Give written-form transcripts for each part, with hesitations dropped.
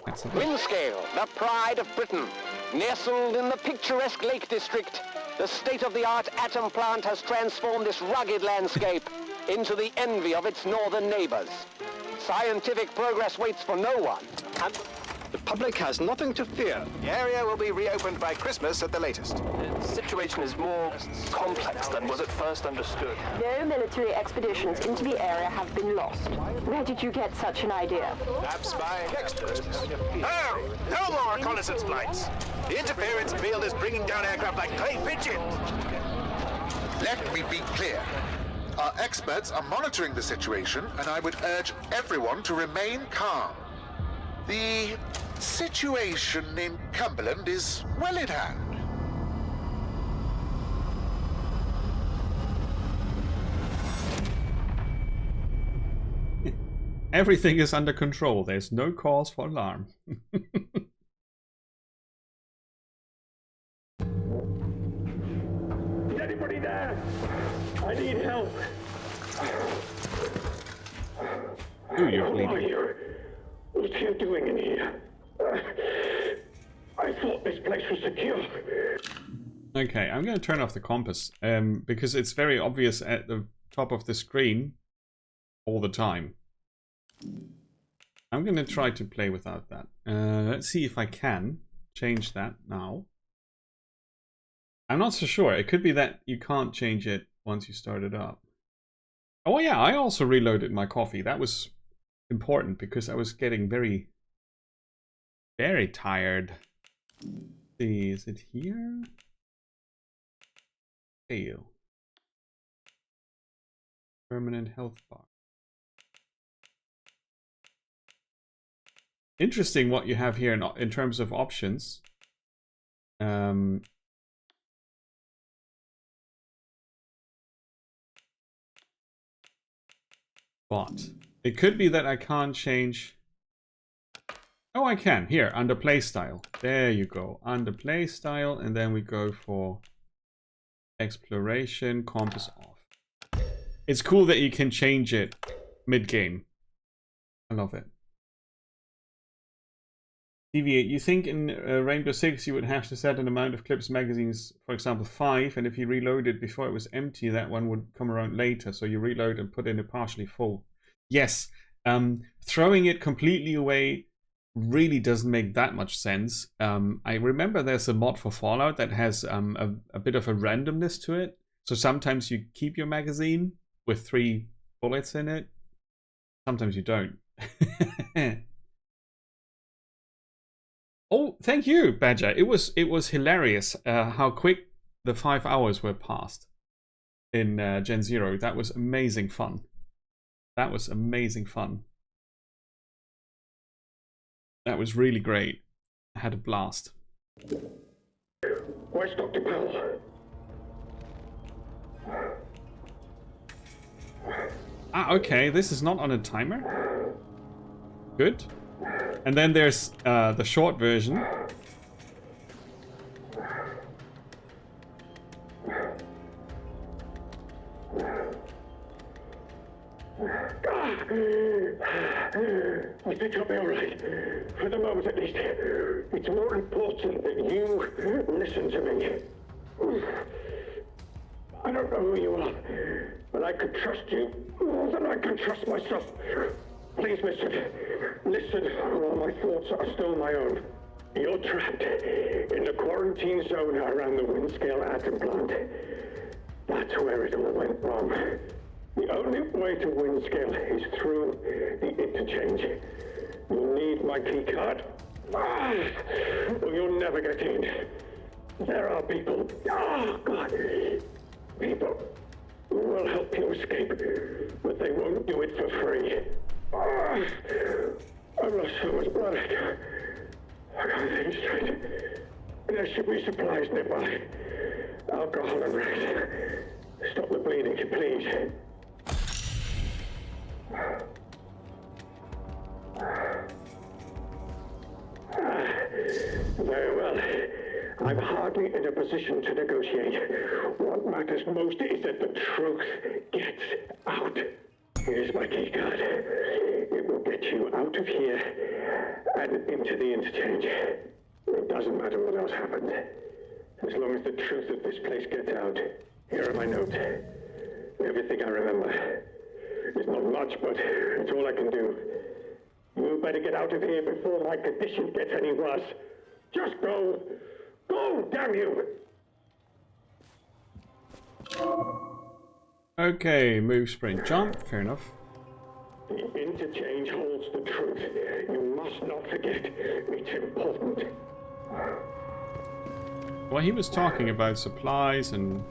That's a Windscale, the pride of Britain. Nestled in the picturesque Lake District, the state-of-the-art atom plant has transformed this rugged landscape into the envy of its northern neighbors. Scientific progress waits for no one, and The public has nothing to fear. The area will be reopened by Christmas at the latest. The situation is more complex than was at first understood. No military expeditions into the area have been lost. Where did you get such an idea? Perhaps by experts. Oh, no more reconnaissance flights. The interference field is bringing down aircraft like clay pigeons. Let me be clear. Our experts are monitoring the situation, and I would urge everyone to remain calm. The situation in Cumberland is well in hand. Everything is under control. There's no cause for alarm. Is anybody there? I need help. Ooh, you're Who are bleeding. you? What are you doing in here? I thought this place was secure. Okay, I'm going to turn off the compass because it's very obvious at the top of the screen all the time. I'm going to try to play without that. Let's see if I can change that now. I'm not so sure. It could be that you can't change it once you start it up. Oh yeah, I also reloaded my coffee. That was important because I was getting very tired. Let's see, is it here? Fail. Permanent health bar. Interesting what you have here in terms of options. But it could be that I can't change. Oh, I can. Here, under play style. There you go. Under play style, and then we go for exploration, compass off. It's cool that you can change it mid-game. I love it. Deviate. You think in Rainbow Six you would have to set an amount of clips magazines, for example 5, and if you reload it before it was empty, that one would come around later. So you reload and put in a partially full. Yes, throwing it completely away really doesn't make that much sense. I remember there's a mod for Fallout that has a bit of a randomness to it. So sometimes you keep your magazine with 3 bullets in it. Sometimes you don't. Oh, thank you, Badger. It was hilarious how quick the 5 hours were passed in Gen Zero. That was amazing fun. That was amazing fun. That was really great. I had a blast. Where's Dr. Powell? Ah, okay. This is not on a timer. Good. And then there's the short version. I think I'll be all right. For the moment, at least. It's more important that you listen to me. I don't know who you are, but I could trust you more than I can trust myself. Please listen. Listen, while my thoughts are still my own. You're trapped in the quarantine zone around the Windscale atom plant. That's where it all went wrong. The only way to Windscale is through the interchange. You'll need my key card, or you'll never get in. There are people, oh God, people who will help you escape, but they won't do it for free. I've lost so much blood. I can't think straight. There should be supplies nearby. Alcohol and rest. Stop the bleeding, please. Very well. I'm hardly in a position to negotiate. What matters most is that the truth gets out. Here's my key card. It will get you out of here added into the interchange. It doesn't matter what else happened. As long as the truth of this place gets out. Here are my notes. Everything I remember. It's not much, but it's all I can do. You better get out of here before my condition gets any worse. Just go. Go, damn you! Okay, move, sprint, jump. Fair enough. The interchange holds the truth. You must not forget. It's important. Well, he was talking about supplies and...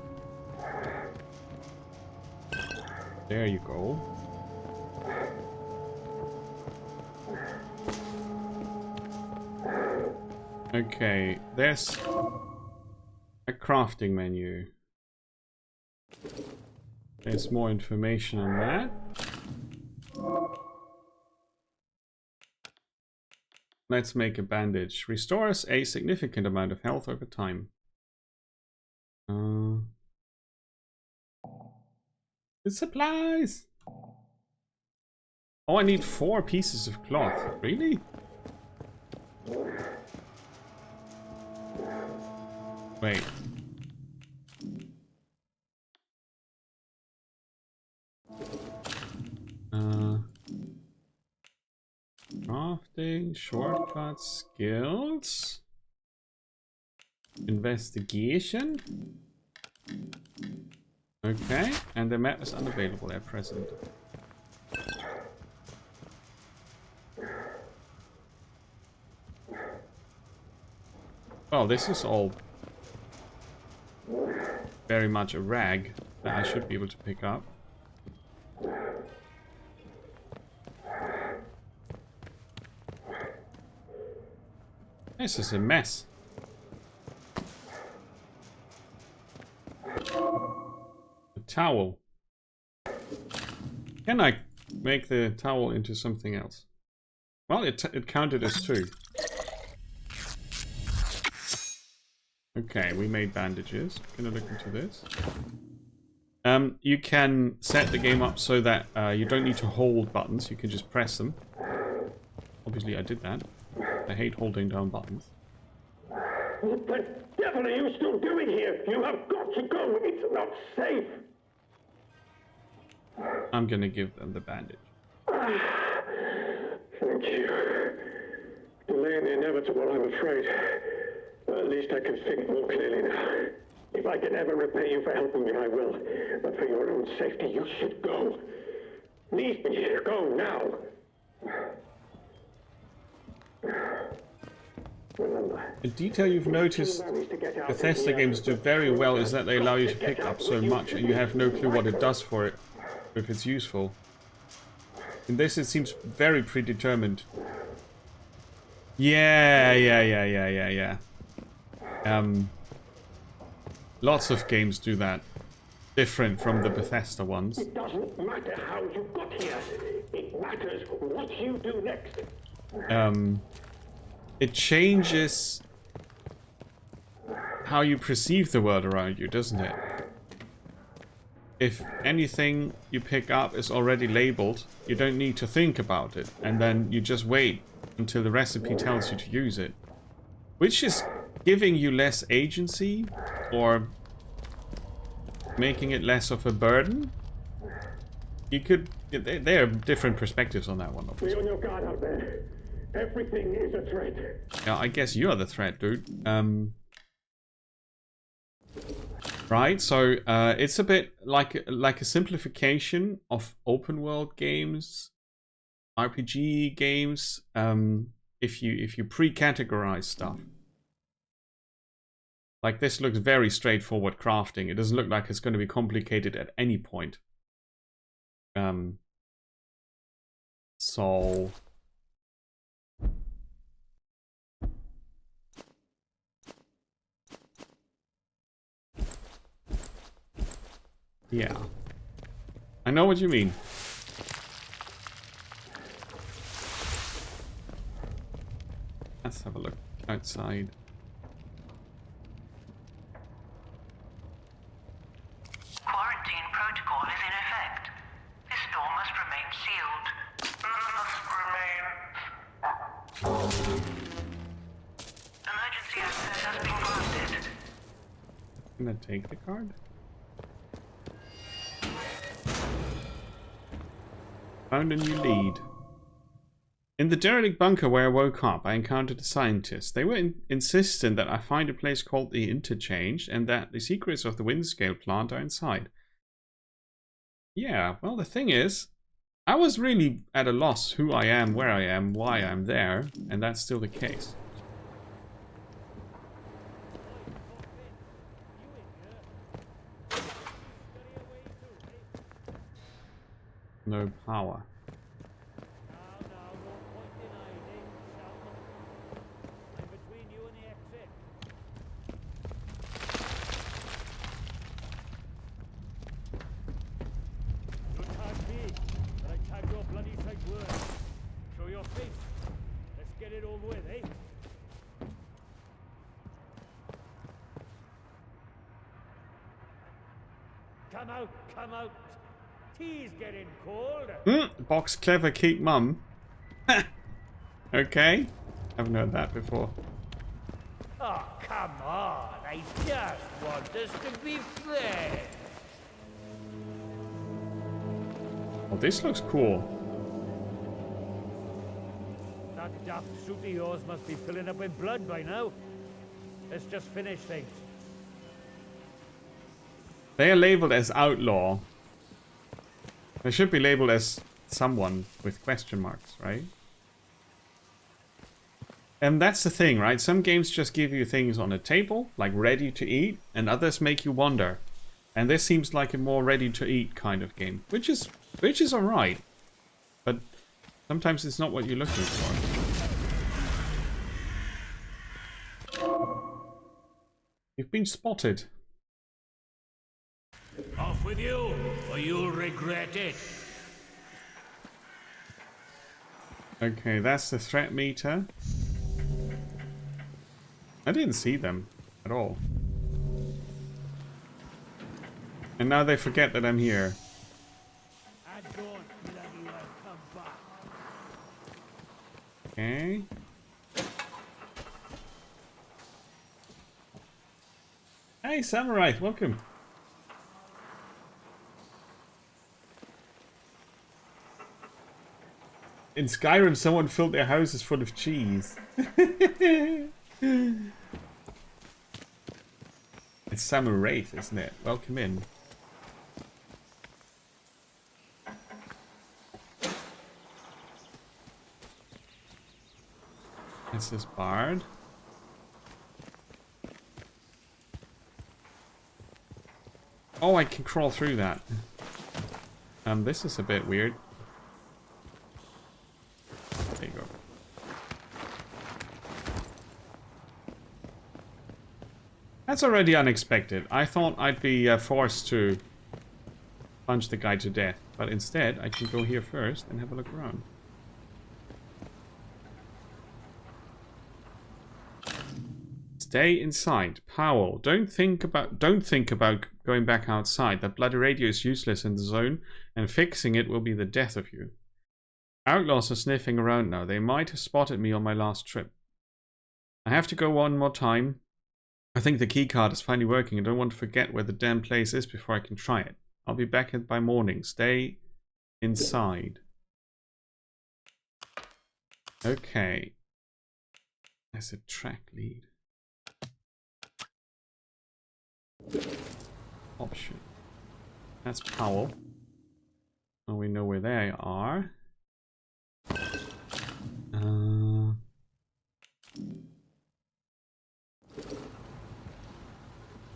There you go. Okay, there's a crafting menu. There's more information on that. Let's make a bandage. Restores a significant amount of health over time. The supplies! Oh, I need 4 pieces of cloth. Really? Wait. Crafting, shortcuts, skills, investigation. Okay, and the map is unavailable at present. Oh, this is all very much a rag that I should be able to pick up. This is a mess. A towel. Can I make the towel into something else? Well, it counted as 2. Okay, we made bandages. Gonna look into this. You can set the game up so that you don't need to hold buttons. You can just press them. Obviously, I did that. I hate holding down buttons. What the devil are you still doing here? You have got to go. It's not safe. I'm gonna give them the bandage. Thank you. Delaying the inevitable, I'm afraid. At least I can think more clearly now. If I can ever repay you for helping me, I will. But for your own safety, you should go. Leave me here. Go now. Remember, a detail you've noticed Bethesda games do very well is that they allow you to pick up so much and you have no clue what it does for it, if it's useful. In this it seems very predetermined. Yeah. Lots of games do that. Different from the Bethesda ones. it doesn't matter how you got here. It matters what you do next. It changes how you perceive the world around you, doesn't it? If anything you pick up is already labeled, you don't need to think about it, and then you just wait until the recipe tells you to use it. Which is giving you less agency, or making it less of a burden. You could... There are different perspectives on that one, obviously. Be on your guard out there. Everything is a threat. Yeah, I guess you're the threat, dude. Right, so it's a bit like a simplification of open world games, RPG games. If you pre-categorize stuff. Like this looks very straightforward crafting. It doesn't look like it's going to be complicated at any point. So yeah, I know what you mean. Let's have a look outside. Quarantine protocol is in effect. This door must remain sealed. Must remain Emergency access has been granted. Can I take the card? Found a new lead. In the derelict bunker where I woke up, I encountered the scientists. They were insistent that I find a place called the Interchange and that the secrets of the Windscale plant are inside. Yeah, well, the thing is, I was really at a loss who I am, where I am, why I'm there, and that's still the case. No power. Come out. Tea's getting cold. Box clever, keep mum. Okay. Haven't heard that before. Oh, come on. I just want us to be friends. Oh, this looks cool. That daft suit of yours must be filling up with blood by now. Let's just finish things. They are labeled as outlaw. They should be labeled as someone with question marks, right? And that's the thing, right? Some games just give you things on a table, like ready to eat, and others make you wonder. And this seems like a more ready to eat kind of game, which is alright. But sometimes it's not what you're looking for. You've been spotted. Off with you, or you'll regret it. Okay, that's the threat meter. I didn't see them at all. And now they forget that I'm here. Okay. Hey, Samurai, welcome. In Skyrim, someone filled their houses full of cheese. It's Samu Wraith, isn't it? Welcome in. This is Bard. Oh, I can crawl through that. This is a bit weird. There you go. That's already unexpected. I thought I'd be forced to punch the guy to death, but instead I can go here first and have a look around. Stay inside. Powell, don't think about going back outside. That bloody radio is useless in the zone, and fixing it will be the death of you. Outlaws are sniffing around now. They might have spotted me on my last trip. I have to go one more time. I think the keycard is finally working. I don't want to forget where the damn place is before I can try it. I'll be back by morning. Stay inside. Okay. There's a track lead. Option. That's Powell. Now we know where they are.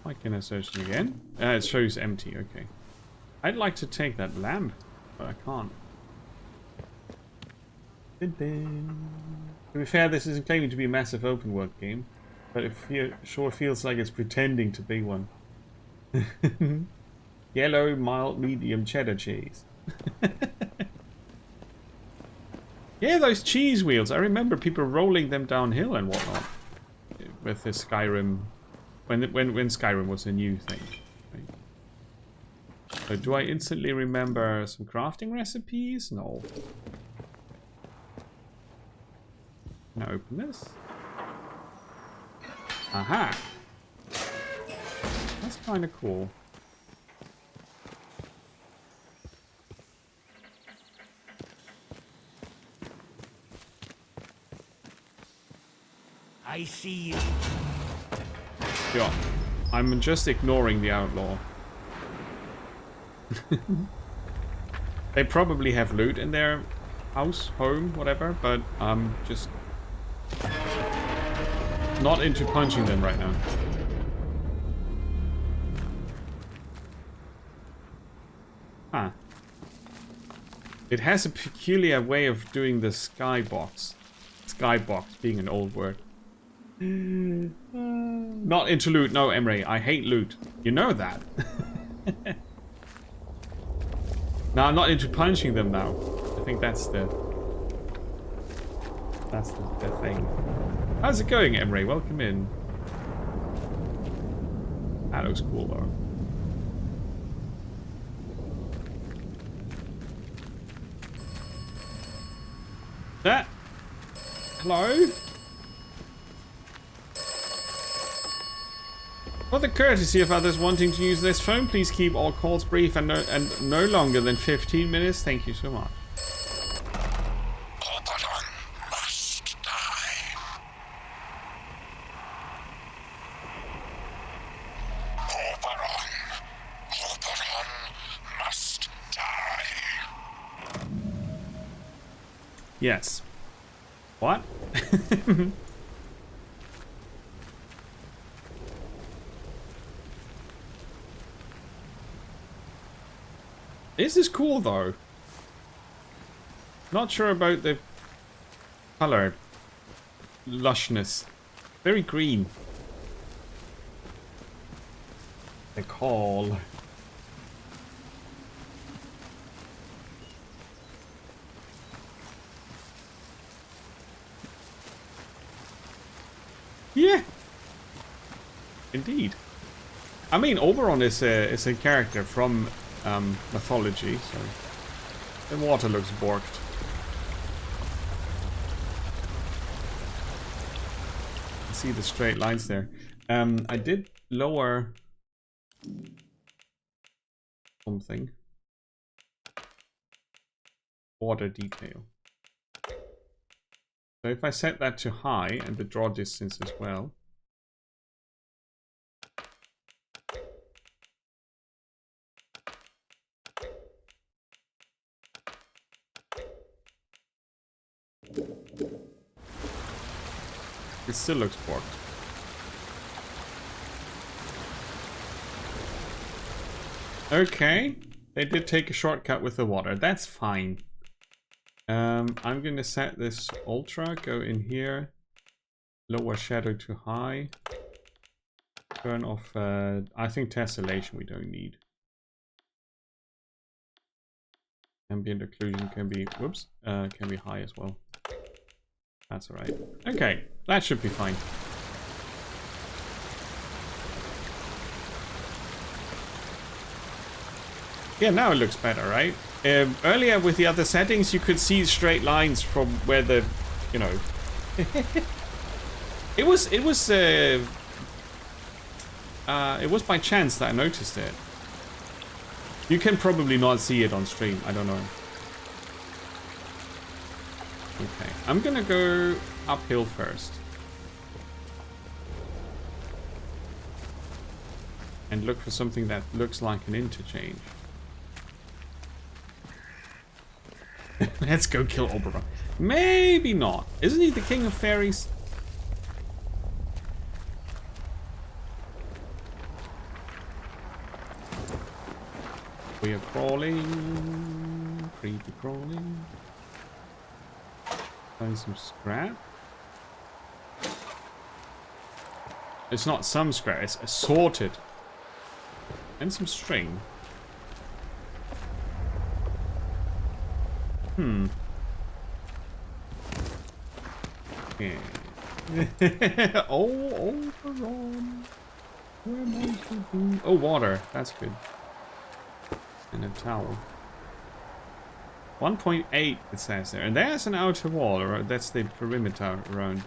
Why can I search it again? It shows empty, okay. I'd like to take that lamp, but I can't. To be fair, this isn't claiming to be a massive open world game, but it sure feels like it's pretending to be one. Yellow, mild, medium cheddar cheese. Yeah, those cheese wheels. I remember people rolling them downhill and whatnot with the Skyrim, when Skyrim was a new thing. Right? So do I instantly remember some crafting recipes? No. Can I open this? Aha! That's kind of cool. I see you. Yeah, I'm just ignoring the outlaw. They probably have loot in their house, home, whatever, but I'm just not into punching them right now. Huh. It has a peculiar way of doing the skybox. Skybox being an old word. Not into loot. No, Emre, I hate loot. You know that. No, I'm not into punching them now. I think that's the thing. How's it going, Emre? Welcome in. That looks cool, though. That. Hello? For the courtesy of others wanting to use this phone, please keep all calls brief and no longer than 15 minutes. Thank you so much. Oberon must die. Oberon must die. Yes. What? This is cool, though. Not sure about the color. Lushness. Very green. The call. Yeah. Indeed. I mean, Oberon is a character from mythology, so the water looks borked. See the straight lines there. I did lower something. Water detail. So if I set that to high and the draw distance as well. It still looks borked. Okay. They did take a shortcut with the water. That's fine. I'm going to set this ultra. Go in here. Lower shadow to high. Turn off... I think tessellation we don't need. Ambient occlusion can be... Whoops. Can be high as well. That's alright. Okay, that should be fine. Yeah, now it looks better, right? Earlier with the other settings, you could see straight lines from where the, you know, it was by chance that I noticed it. You can probably not see it on stream. I don't know. Okay, I'm gonna go uphill first. And look for something that looks like an interchange. Let's go kill Oberon. Maybe not. Isn't he the king of fairies? We are crawling. Creepy crawling. Find some scrap. It's not some scrap, it's assorted. And some string. Yeah. Oh, Oberon. Where am I to be? Oh, water. That's good. And a towel. 1.8 it says there. And there's an outer wall, or that's the perimeter around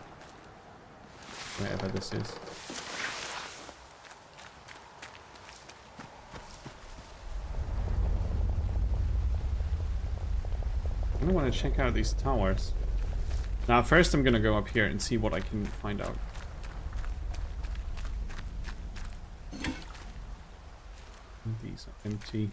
wherever this is. I want to check out these towers. Now, first I'm going to go up here and see what I can find out. These are empty.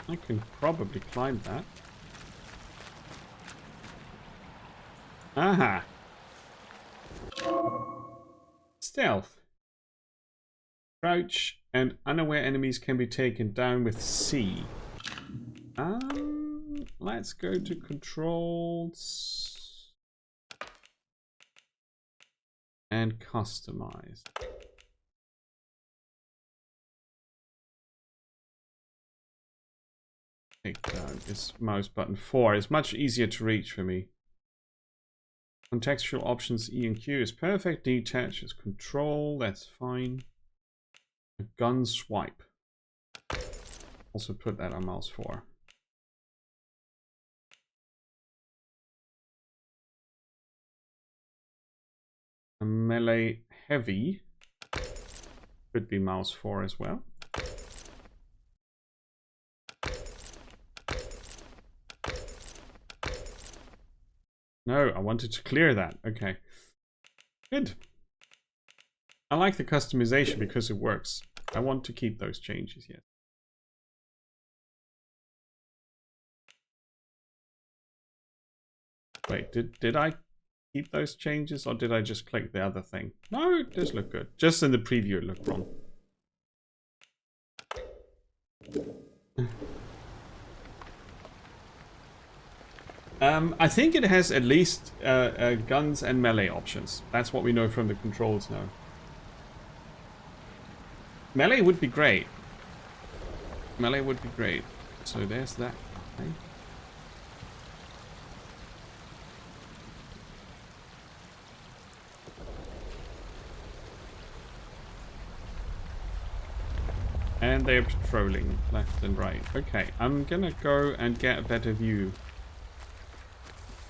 I can probably climb that. Aha! Stealth. Crouch and unaware enemies can be taken down with C. Let's go to controls and customize. Take down this mouse button 4 is much easier to reach for me. Contextual options E and Q is perfect. Detach is control, that's fine. A gun swipe. Also put that on mouse 4. A melee heavy could be mouse 4 as well. No, I wanted to clear that. Okay. Good. I like the customization because it works. I want to keep those changes yet. Wait, did I keep those changes or did I just click the other thing? No, it does look good. Just in the preview it looked wrong. I think it has at least guns and melee options. That's what we know from the controls now. Melee would be great. Melee would be great. So there's that. Okay. And they're patrolling left and right. Okay, I'm gonna go and get a better view.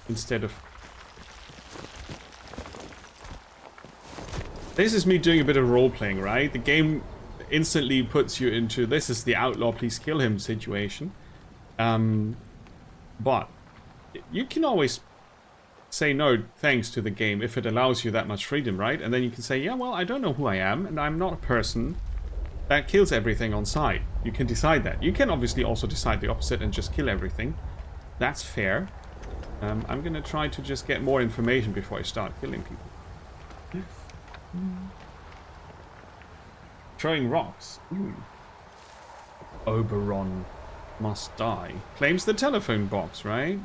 Instead of... This is me doing a bit of role-playing, right? The game instantly puts you into, this is the outlaw, please kill him situation. But you can always say no thanks to the game if it allows you that much freedom, right? And then you can say, yeah, well, I don't know who I am, and I'm not a person that kills everything on sight. You can decide that. You can obviously also decide the opposite and just kill everything. That's fair. I'm gonna try to just get more information before I start killing people. Throwing rocks. Ooh. Oberon must die. Claims the telephone box, right?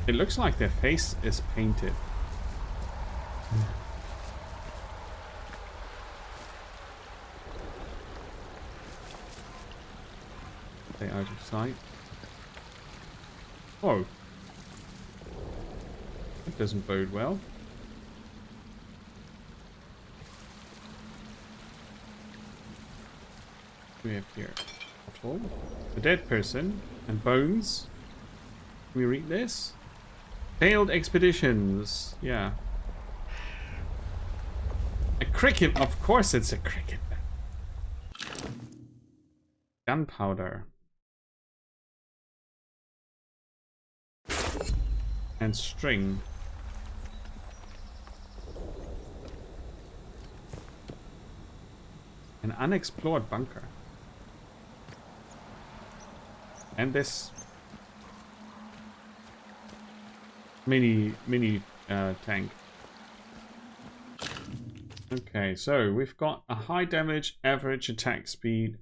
It looks like their face is painted. Stay out of sight. Oh. That doesn't bode well. What do we have here? Bottle. A dead person. And bones. Can we read this? Failed expeditions. Yeah. A cricket. Of course it's a cricket. Gunpowder. And string. An unexplored bunker. And this mini tank. Okay, so we've got a high damage, average attack speed.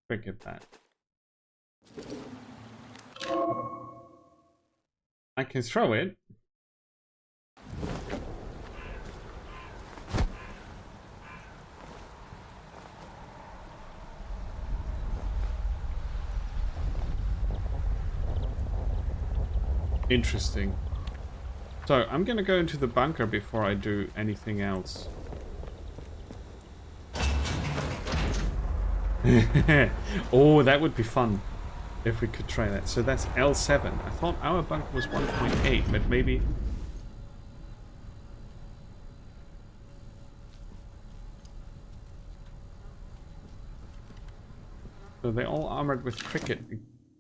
Cricket bat. I can throw it. Interesting. So, I'm gonna go into the bunker before I do anything else. Oh, that would be fun if we could try that. So that's L7. I thought our bunker was 1.8, but maybe... So they're all armored with cricket.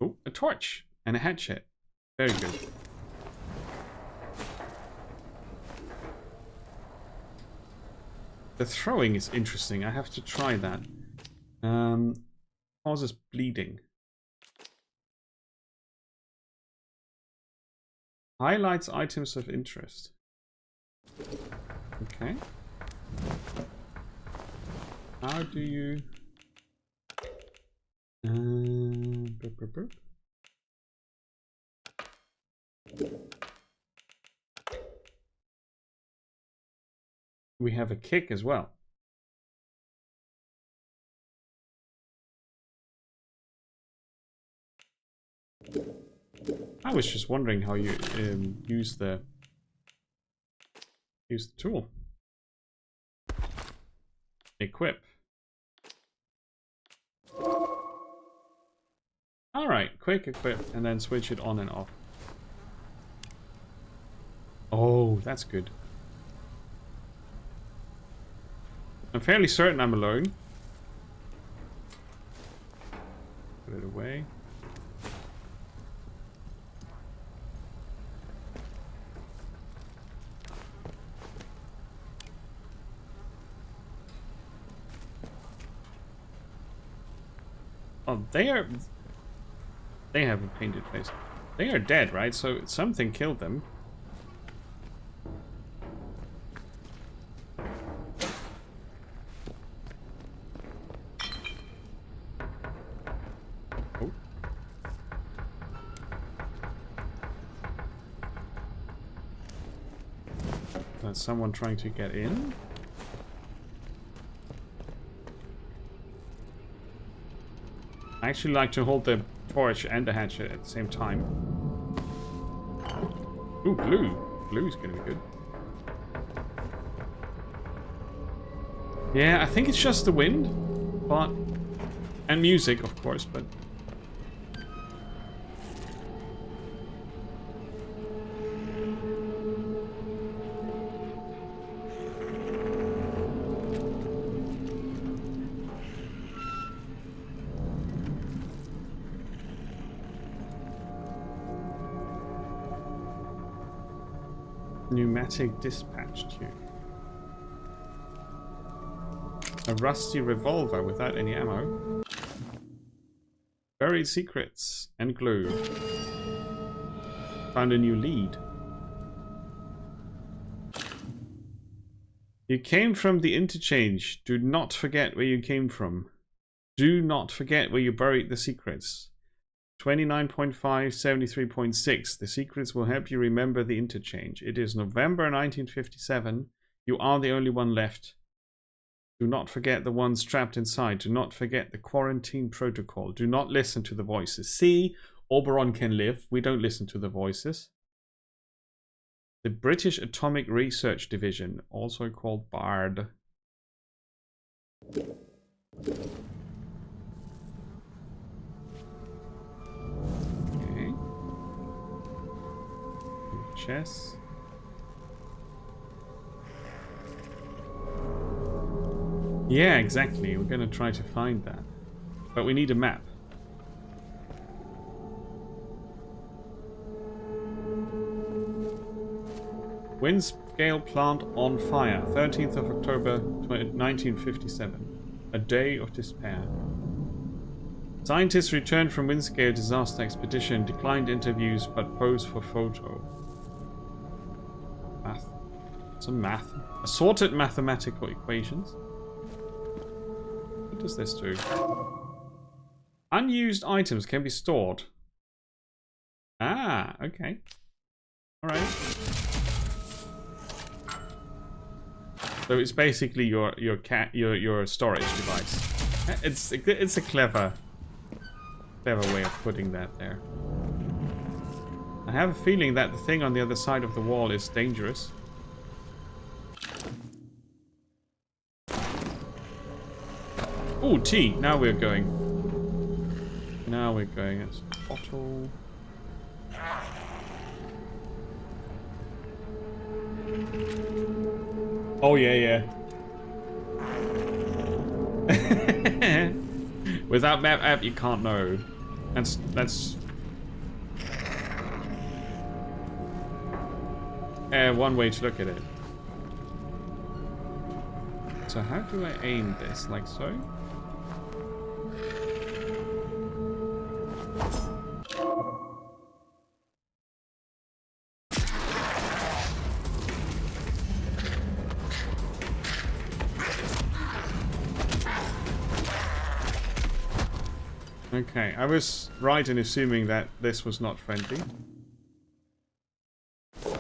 Oh, a torch and a hatchet. Very good. The throwing is interesting. I have to try that. Causes bleeding. Highlights items of interest. Okay. How do you... Burp, burp, burp. We have a kick as well. I was just wondering how you use the tool. Equip. Alright, quick equip and then switch it on and off. Oh, that's good. I'm fairly certain I'm alone. Put it away. Oh, they have a painted face. They are dead, right? So something killed them. Oh. There's someone trying to get in. I actually like to hold the torch and the hatchet at the same time. Ooh, blue. Blue's gonna be good. Yeah, I think it's just the wind, but... and music, of course, but... Pneumatic dispatch tube. A rusty revolver without any ammo. Buried secrets and glue. Found a new lead. You came from the interchange. Do not forget where you came from. Do not forget where you buried the secrets. 29.5, 73.6. The secrets will help you remember the interchange. It is November 1957. You are the only one left. Do not forget the ones trapped inside. Do not forget the quarantine protocol. Do not listen to the voices. See, Oberon can live. We don't listen to the voices. The British Atomic Research Division, also called BARD. Chess. Yeah, exactly. We're going to try to find that. But we need a map. Windscale plant on fire. 13th of October 1957. A day of despair. Scientists returned from Windscale disaster expedition, declined interviews, but posed for photo. Math. Some math. Assorted mathematical equations. What does this do? Unused items can be stored. Ah, okay. Alright. So it's basically your storage device. It's a clever way of putting that there. I have a feeling that the thing on the other side of the wall is dangerous. Ooh, tea. Now we're going. Now we're going. It's a bottle. Oh, yeah. Without map app, you can't know. That's one way to look at it. So how do I aim this? Like so? Okay, I was right in assuming that this was not friendly.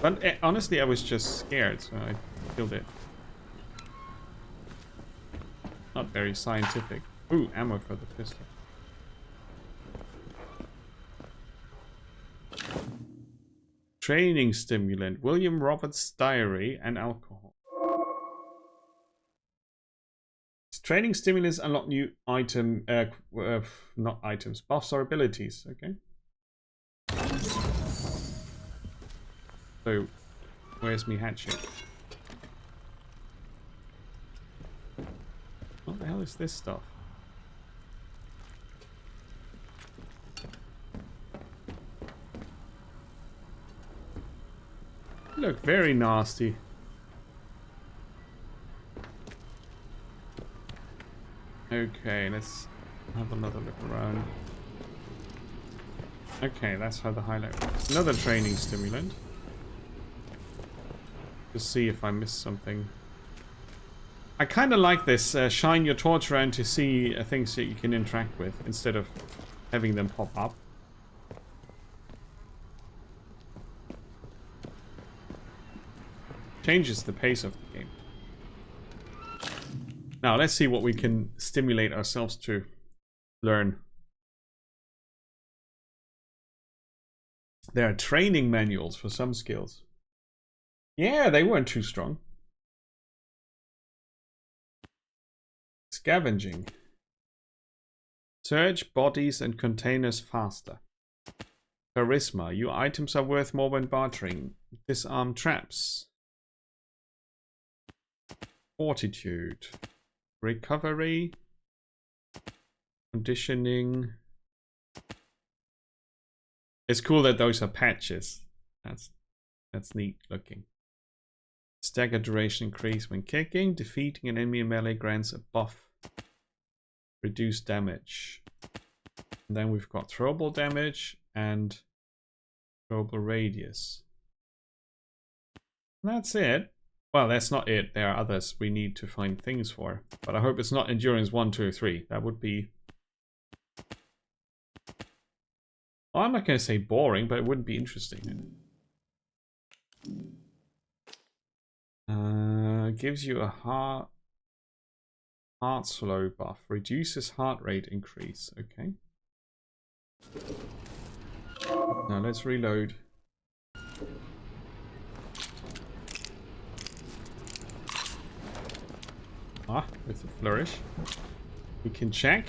But honestly, I was just scared, so I killed it. Not very scientific. Ooh, ammo for the pistol. Training stimulant. William Roberts' diary and alcohol. Training stimulants unlock new item, not items, buffs or abilities. Okay. So, where's me hatchet? What the hell is this stuff? Look, very nasty. Okay, let's have another look around. Okay, that's how the highlight works. Another training stimulant. To see if I missed something. I kind of like this. Shine your torch around to see things that you can interact with instead of having them pop up. Changes the pace of the game. Now, let's see what we can stimulate ourselves to learn. There are training manuals for some skills. Yeah, they weren't too strong. Scavenging. Search bodies and containers faster. Charisma. Your items are worth more when bartering. Disarm traps. Fortitude. Recovery. Conditioning. It's cool that those are patches. That's neat looking. Stagger duration increase when kicking. Defeating an enemy in melee grants a buff. Reduce damage. And then we've got throwable damage and throwable radius. And that's it. Well, that's not it. There are others we need to find things for. But I hope it's not endurance 1, 2, 3. That would be... Well, I'm not going to say boring, but it wouldn't be interesting. Gives you a heart slow buff. Reduces heart rate increase. Okay. Now let's reload. With a flourish. We can check.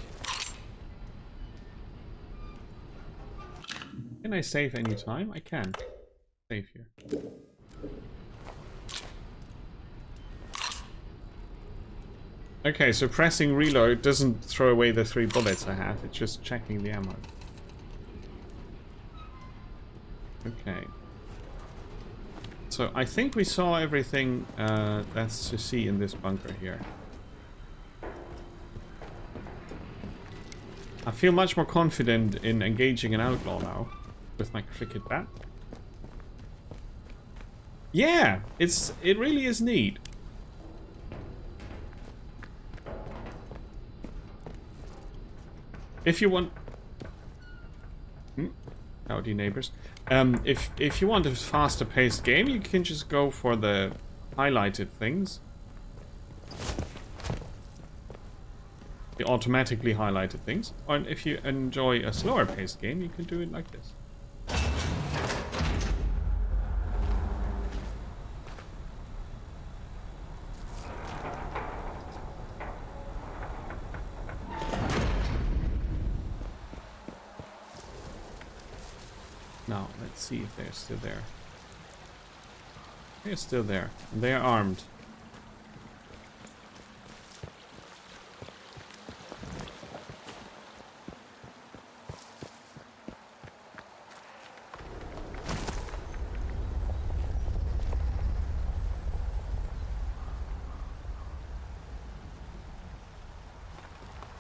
Can I save any time? I can. Save here. Okay, so pressing reload doesn't throw away the 3 bullets I have. It's just checking the ammo. Okay. So I think we saw everything that's to see in this bunker here. I feel much more confident in engaging an outlaw now with my cricket bat. Yeah, it really is neat. If you want, howdy neighbors. If you want a faster paced game, you can just go for the highlighted things. The automatically highlighted things. And if you enjoy a slower paced game, you can do it like this. Now, let's see if they're still there. They're still there. And they are armed.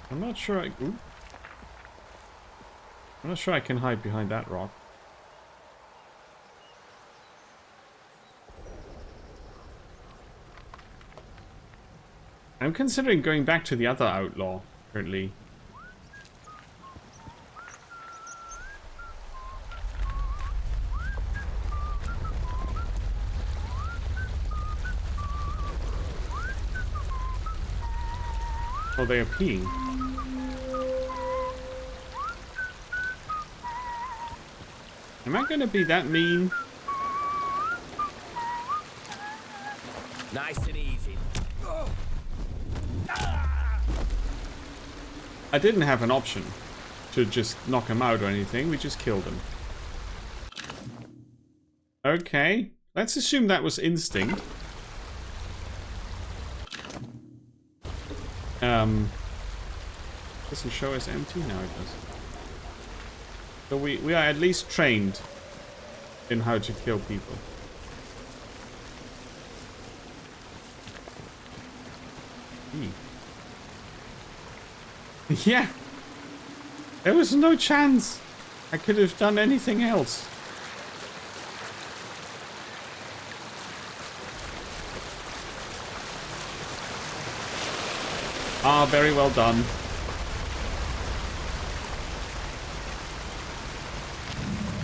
I'm not sure I'm not sure I can hide behind that rock. I'm considering going back to the other outlaw, currently. Oh, they are peeing. Am I gonna be that mean? Nice and easy. I didn't have an option to just knock him out or anything. We just killed him. Okay. Let's assume that was instinct. Doesn't show us empty? No, it does. So we are at least trained in how to kill people. Yeah. There was no chance. I could have done anything else. Ah, very well done.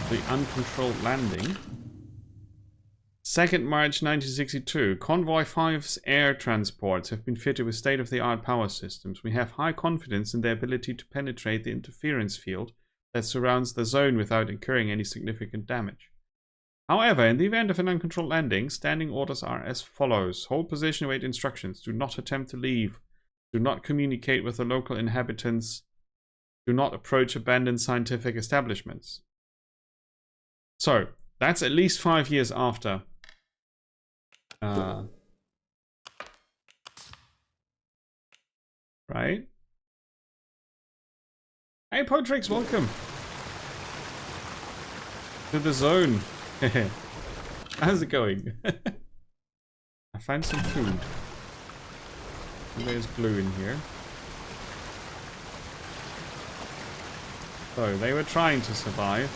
The uncontrolled landing. 2nd March 1962. Convoy 5's air transports have been fitted with state-of-the-art power systems. We have high confidence in their ability to penetrate the interference field that surrounds the zone without incurring any significant damage. However, in the event of an uncontrolled landing, standing orders are as follows. Hold position, await instructions. Do not attempt to leave. Do not communicate with the local inhabitants. Do not approach abandoned scientific establishments. So, that's at least 5 years after. Right? Hey, Potrix, welcome to the zone. How's it going? I found some food. There's glue in here. So, they were trying to survive.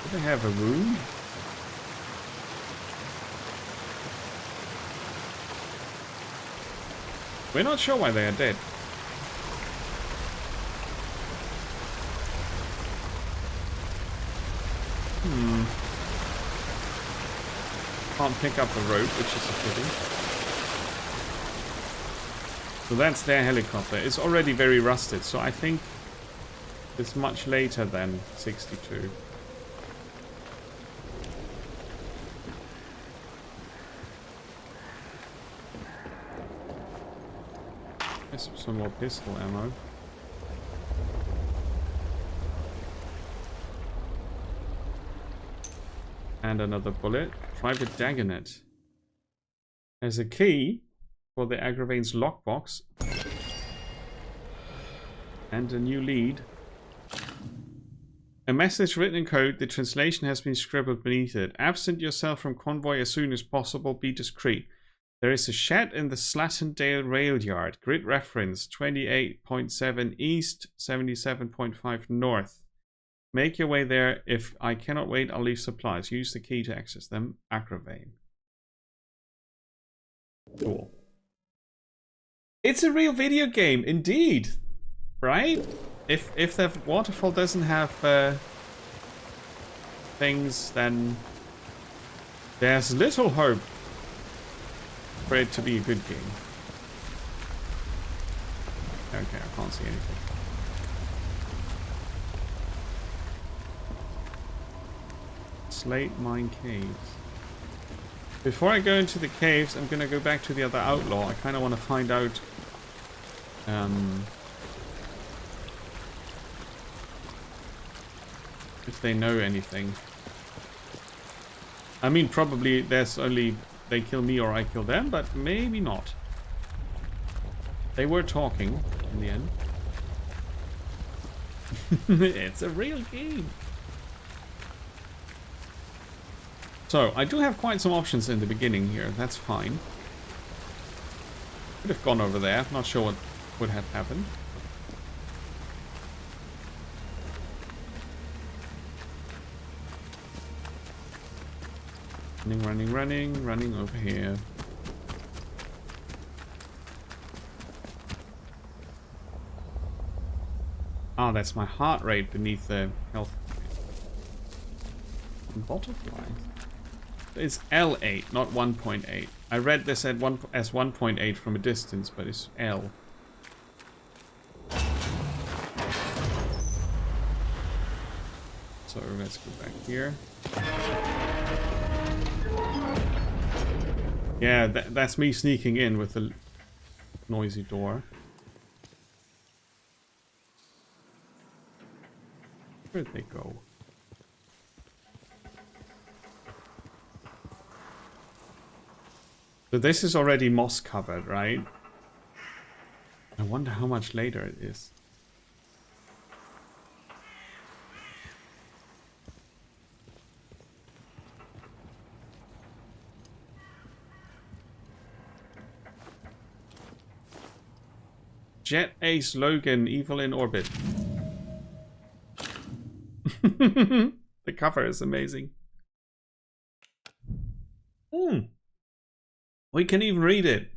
Do they have a room? We're not sure why they are dead. Can't pick up a rope, which is a pity. So that's their helicopter. It's already very rusted, so I think it's much later than 62. There's some more pistol ammo. And another bullet. Private Dagonet. There's a key for the Agravain's lockbox. And a new lead. A message written in code. The translation has been scribbled beneath it. Absent yourself from convoy as soon as possible. Be discreet. There is a shed in the Slattendale rail yard. Grid reference 28.7 east, 77.5 north. Make your way there. If I cannot wait, I'll leave supplies. Use the key to access them. Agravain. Cool. It's a real video game, indeed. Right? If the waterfall doesn't have things, then there's little hope for it to be a good game. Okay, I can't see anything. Slate Mine Caves. Before I go into the caves, I'm gonna go back to the other outlaw. I kind of want to find out If they know anything. I mean, probably there's only they kill me or I kill them, but maybe not. They were talking in the end. It's a real game. So, I do have quite some options in the beginning here. That's fine. Could have gone over there. Not sure what would have happened. Running over here. Ah, that's my heart rate beneath the health. Butterfly. It's L8, not 1.8. I read this at as 1.8 from a distance, but it's L. So let's go back here. Yeah, that's me sneaking in with the noisy door. Where'd they go? So this is already moss covered, right? I wonder how much later it is. Jet Ace Logan, Evil in Orbit. The cover is amazing. We can even read it.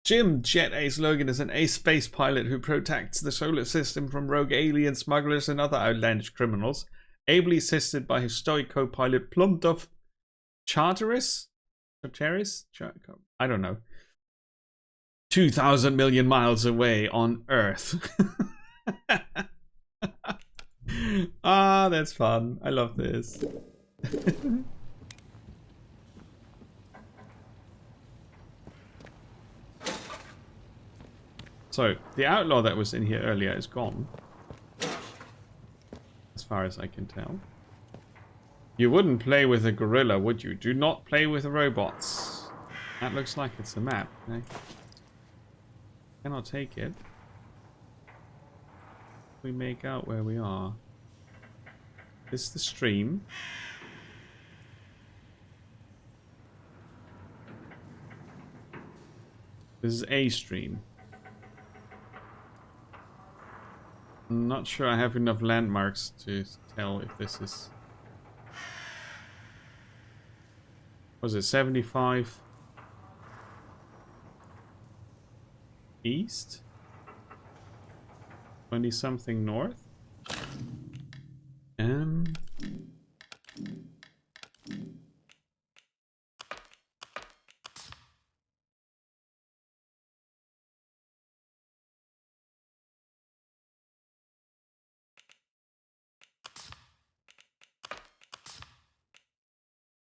Jim Jet Ace Logan is an ace space pilot who protects the solar system from rogue alien smugglers and other outlandish criminals, ably assisted by his stoic co-pilot Plumduff Charteris? I don't know. 2,000 million miles away on Earth. Ah, that's fun. I love this. So, the outlaw that was in here earlier is gone. As far as I can tell. You wouldn't play with a gorilla, would you? Do not play with robots. That looks like it's a map. I cannot take it. We make out where we are. This is the stream. This is a stream. I'm not sure I have enough landmarks to tell if this is... Was it 75 east? 20 something north?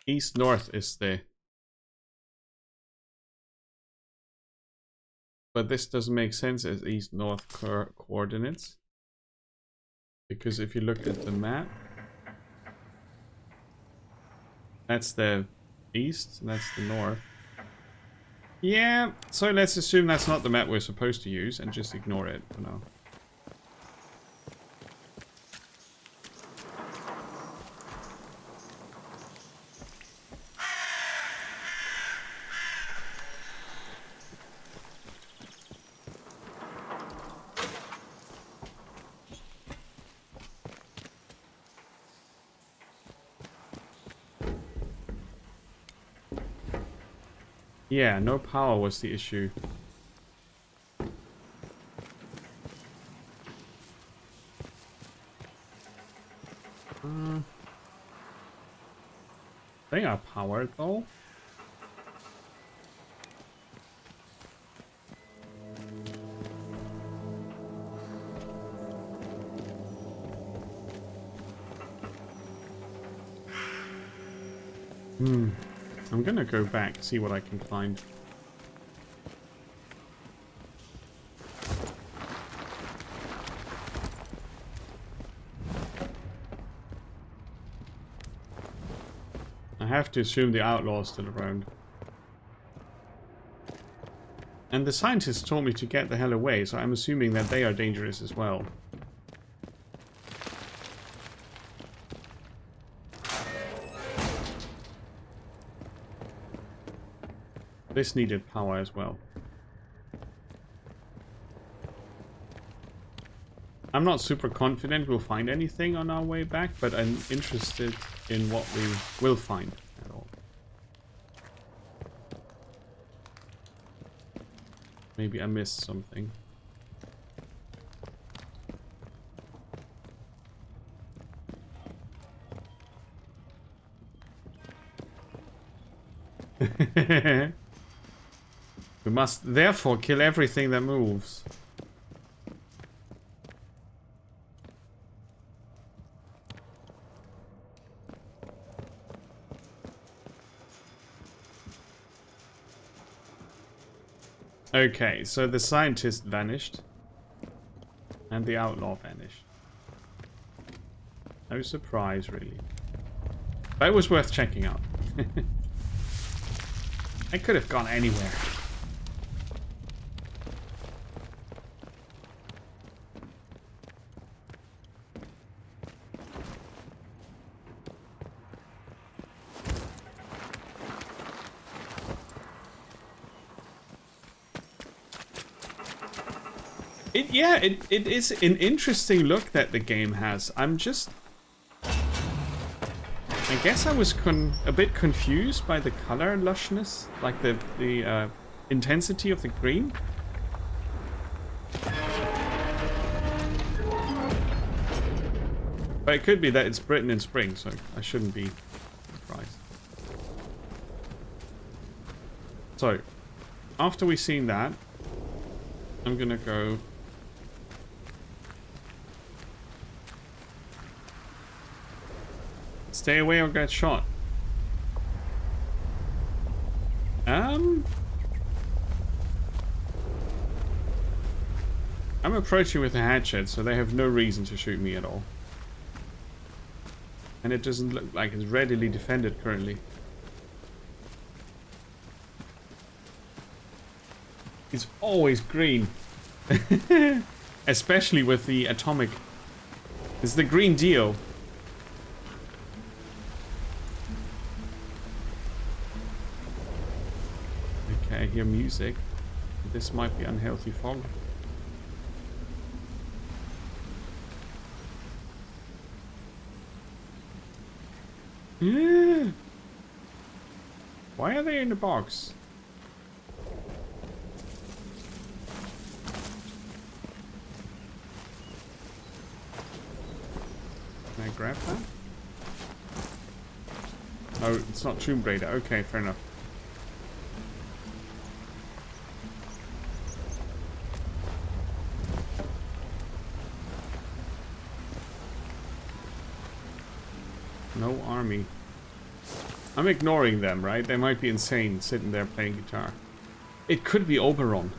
East north is the... But this doesn't make sense as east north coordinates. Because if you look at the map, that's the east and that's the north. Yeah, so let's assume that's not the map we're supposed to use and just ignore it for now. Yeah, no power was the issue. They are powered though. I'm gonna go back, see what I can find. have to assume the outlaw is still around. And the scientists told me to get the hell away, so I'm assuming that they are dangerous as well. This needed power as well. I'm not super confident we'll find anything on our way back, but I'm interested in what we will find at all. Maybe I missed something. We must therefore kill everything that moves. Okay, so the scientist vanished. And the outlaw vanished. No surprise, really. But it was worth checking out. I could have gone anywhere. It is an interesting look that the game has. I'm just... I guess I was a bit confused by the color lushness, like the intensity of the green. But it could be that it's Britain in spring, so I shouldn't be surprised. So, after we've seen that, I'm gonna go... Stay away or get shot. I'm approaching with a hatchet, so they have no reason to shoot me at all. And it doesn't look like it's readily defended currently. It's always green. Especially with the atomic. It's the Green Deal. Okay, I hear music. This might be unhealthy fog. Yeah. Why are they in the box? Can I grab that? Oh, it's not Tomb Raider. Okay, fair enough. No army. I'm ignoring them, right? They might be insane sitting there playing guitar. It could be Oberon.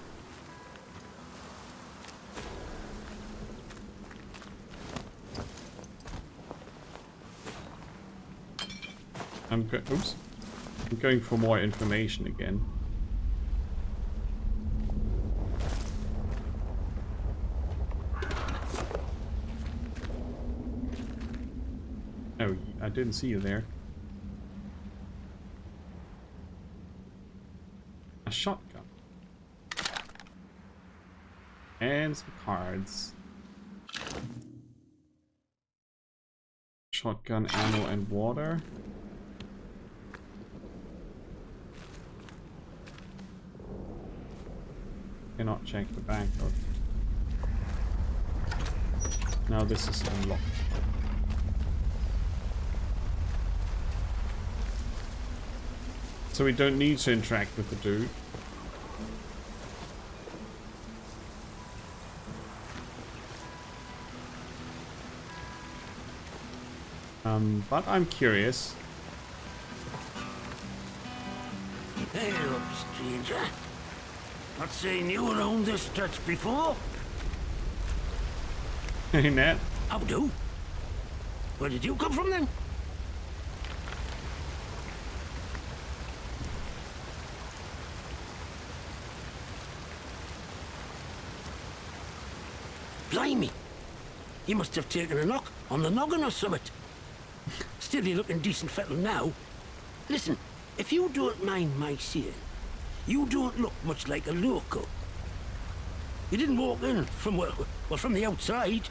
Oops. I'm going for more information again. Oh, I didn't see you there. A shotgun. And some cards. Shotgun, ammo, and water. Cannot check the back of. Now this is unlocked. So we don't need to interact with the dude. But I'm curious. Hey up, stranger. Not saying you around this stretch before? Hey, Nat. How do? Where did you come from then? Blimey. He must have taken a knock on the noggin or something. Still, you're looking decent fettle now. Listen, if you don't mind my saying, you don't look much like a local. You didn't walk in from, well, from the outside.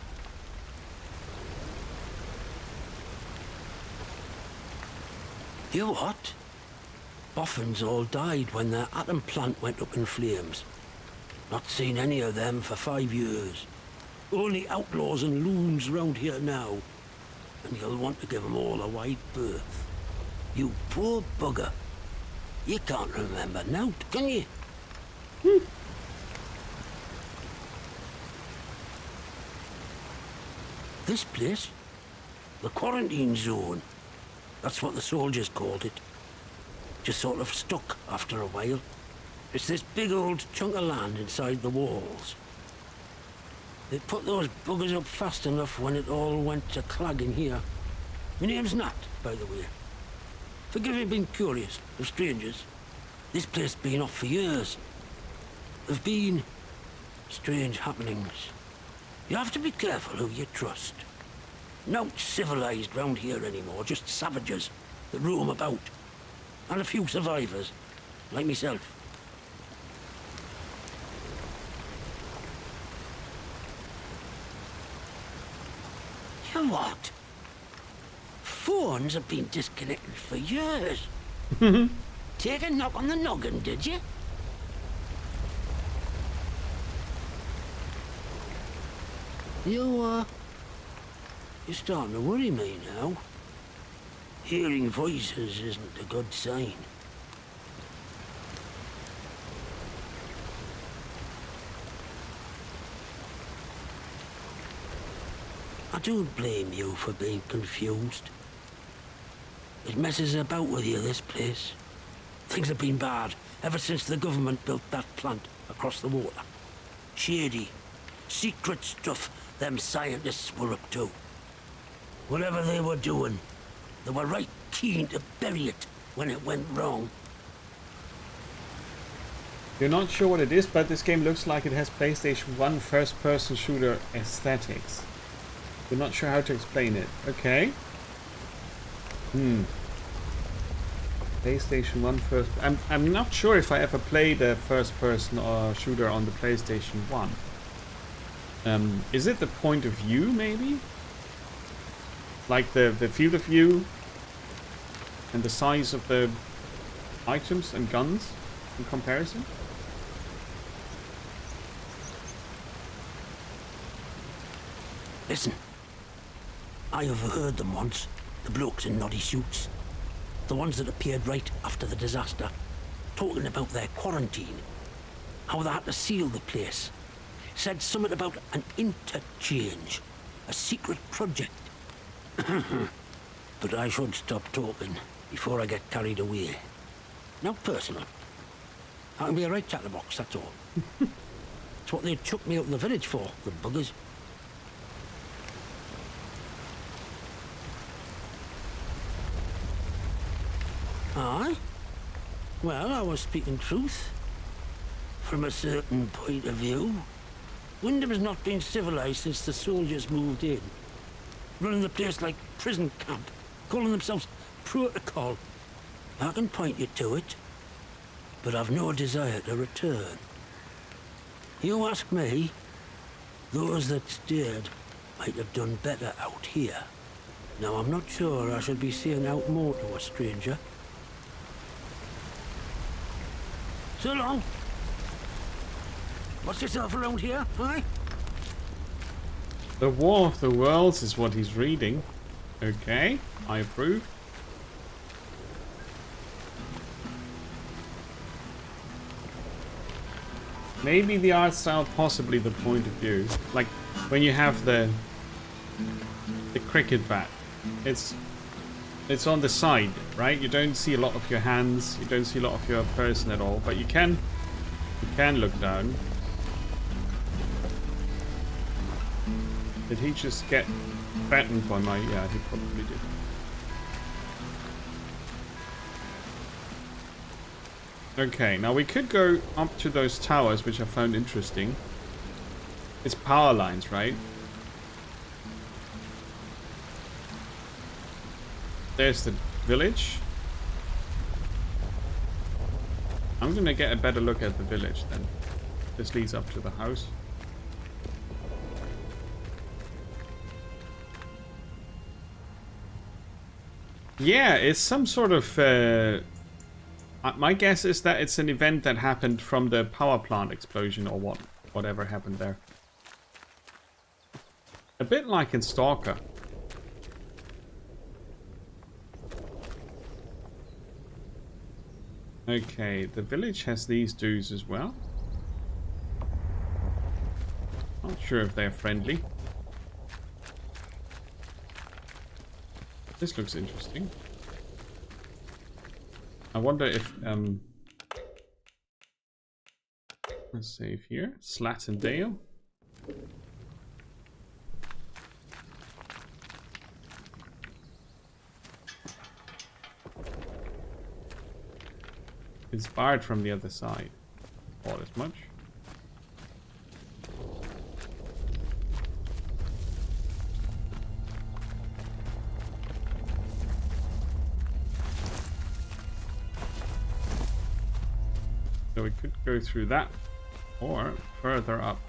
You what? Boffins all died when their atom plant went up in flames. Not seen any of them for 5 years. Only outlaws and loons round here now. And you'll want to give them all a wide berth. You poor bugger. You can't remember now, can you? This place? The quarantine zone. That's what the soldiers called it. Just sort of stuck after a while. It's this big old chunk of land inside the walls. They put those buggers up fast enough when it all went to clagging here. My name's Nat, by the way. Forgive me being curious of strangers. This place has been off for years. There've been strange happenings. You have to be careful who you trust. Not civilized round here anymore, just savages that roam about. And a few survivors, like myself. You what? Phones have been disconnected for years. Take a knock on the noggin, did you? You're starting to worry me now. Hearing voices isn't a good sign. I don't blame you for being confused. It messes about with you, this place. Things have been bad ever since the government built that plant across the water. Shady, secret stuff them scientists were up to. Whatever they were doing, they were right keen to bury it when it went wrong. You're not sure what it is, but this game looks like it has PlayStation 1 first-person shooter aesthetics. You're not sure how to explain it. Okay. PlayStation 1 first... I'm not sure if I ever played a first-person shooter on the PlayStation 1. Is it the point of view, maybe? Like the field of view and the size of the items and guns in comparison? Listen, I overheard them once, the blokes in noddy suits. The ones that appeared right after the disaster, talking about their quarantine. How they had to seal the place. Said something about an interchange, a secret project. But I should stop talking before I get carried away. Not personal. I can be a right chatterbox, that's all. It's what they took me out in the village for, the buggers. Aye? Well, I was speaking truth. From a certain point of view. Wyndham's not been civilized since the soldiers moved in. Running the place like prison camp, calling themselves protocol. I can point you to it, but I've no desire to return. You ask me, those that stayed might have done better out here. Now, I'm not sure I should be saying out more to a stranger. So long. What's yourself around here, aye? The War of the Worlds is what he's reading. Okay, I approve. Maybe the art style, possibly the point of view. Like when you have the cricket bat, it's on the side, right? You don't see a lot of your hands, you don't see a lot of your person at all, but you can look down. Did he just get threatened by my... Yeah, he probably did. Okay, now we could go up to those towers, which I found interesting. It's power lines, right? There's the village. I'm gonna get a better look at the village then. This leads up to the house. Yeah, it's some sort of... my guess is that it's an event that happened from the power plant explosion or whatever happened there. A bit like in Stalker. Okay, the village has these dudes as well. Not sure if they're friendly. This looks interesting. I wonder if let's save here. Slattendale. It's barred from the other side. All as much. So we could go through that or further up.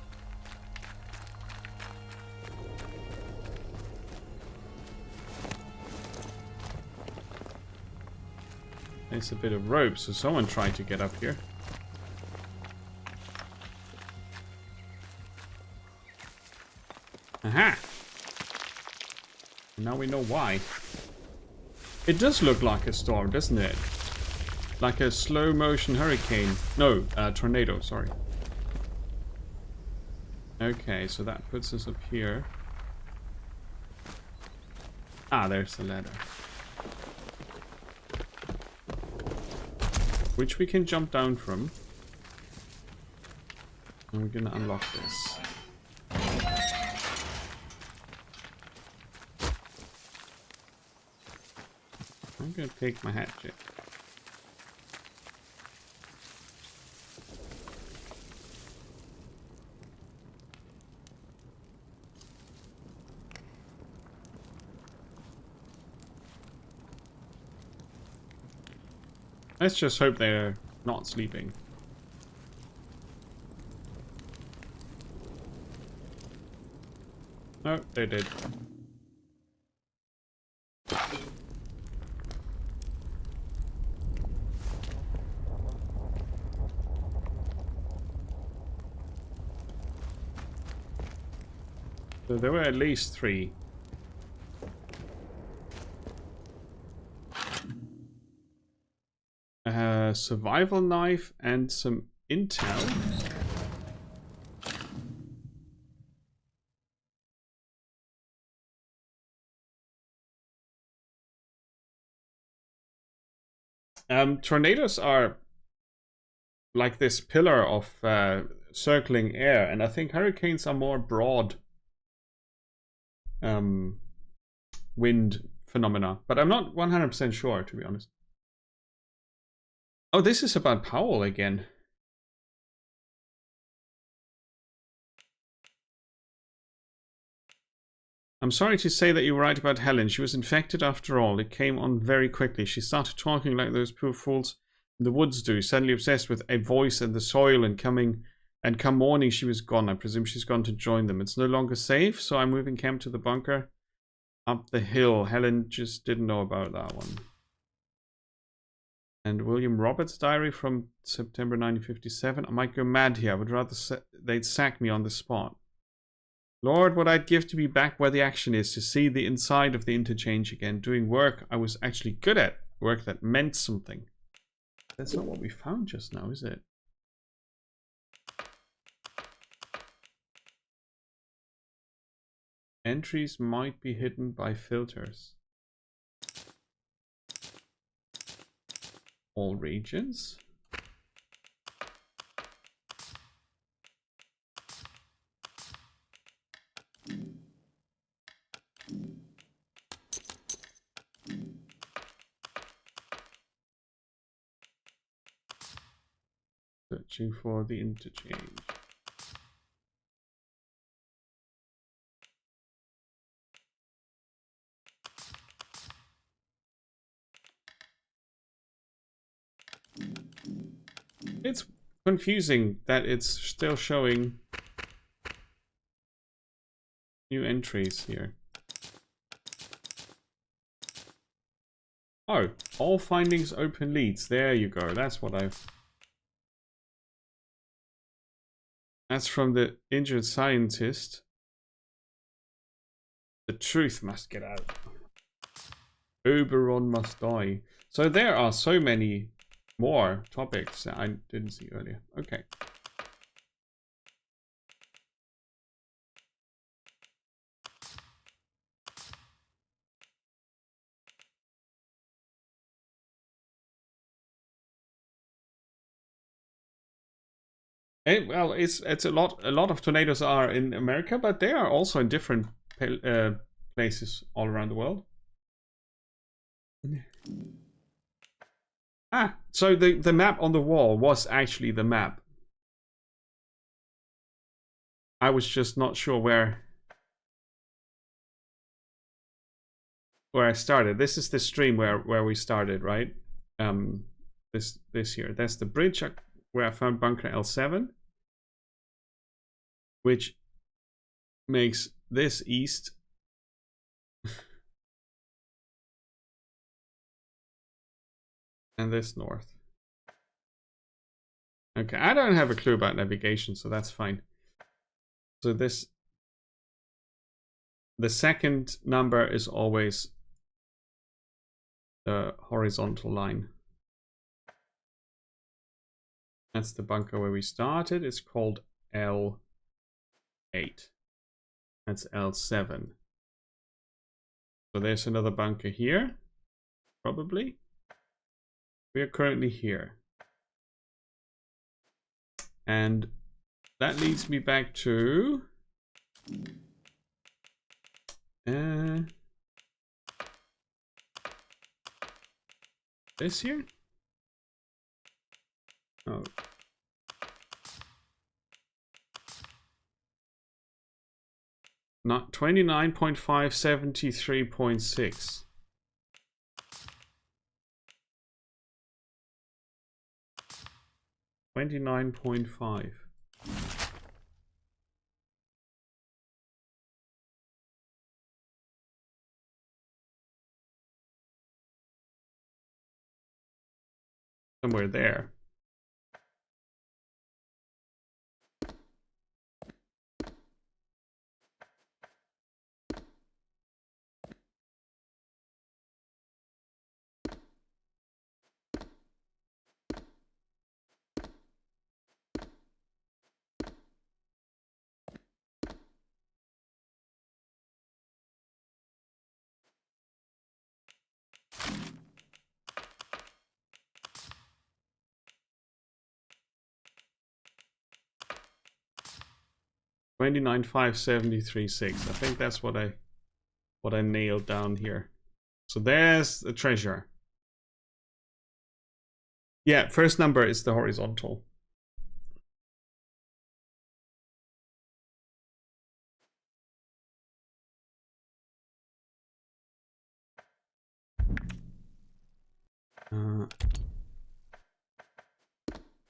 There's a bit of rope, so someone tried to get up here. Aha! Now we know why. It does look like a storm, doesn't it? Like a slow motion hurricane. No, tornado, sorry. Okay, so that puts us up here. Ah, there's the ladder. Which we can jump down from. And we're gonna unlock this. I'm gonna take my hatchet. Let's just hope they're not sleeping. No, they did. So there were at least 3. Survival knife and some intel. Tornadoes are like this pillar of circling air, and I think hurricanes are more broad wind phenomena, but I'm not 100% sure, to be honest. Oh, this is about Powell again. I'm sorry to say that you were right about Helen. She was infected after all. It came on very quickly. She started talking like those poor fools in the woods do, suddenly obsessed with a voice and the soil, and come morning she was gone. I presume she's gone to join them. It's no longer safe, so I'm moving camp to the bunker up the hill. Helen just didn't know about that one. And William Roberts' diary from September 1957. I might go mad here. I would rather they'd sack me on the spot. Lord, what I'd give to be back where the action is, to see the inside of the interchange again, doing work I was actually good at, work that meant something. That's not what we found just now, is it? Entries might be hidden by filters. All regions. Searching for the interchange. It's confusing that it's still showing new entries here. Oh, all findings open leads. There you go. That's what I've... That's from the injured scientist. The truth must get out. Oberon must die. So there are so many more topics that I didn't see earlier. Okay. Well, it's a lot. A lot of tornadoes are in America, but they are also in different places all around the world. Ah, so the map on the wall was actually the map. I was just not sure where I started. This is the stream where we started, right? This here. That's the bridge where I found bunker L7, which makes this east. And this north. Okay, I don't have a clue about navigation, so that's fine. So this, the second number is always the horizontal line. That's the bunker where we started. It's called L8. That's L7. So there's another bunker here, probably. We are currently here. And that leads me back to this here? Oh. Not 29.5, 73.6. $29.5. Somewhere there. $29,573.6. I think that's what I nailed down here. So there's the treasure. Yeah, first number is the horizontal.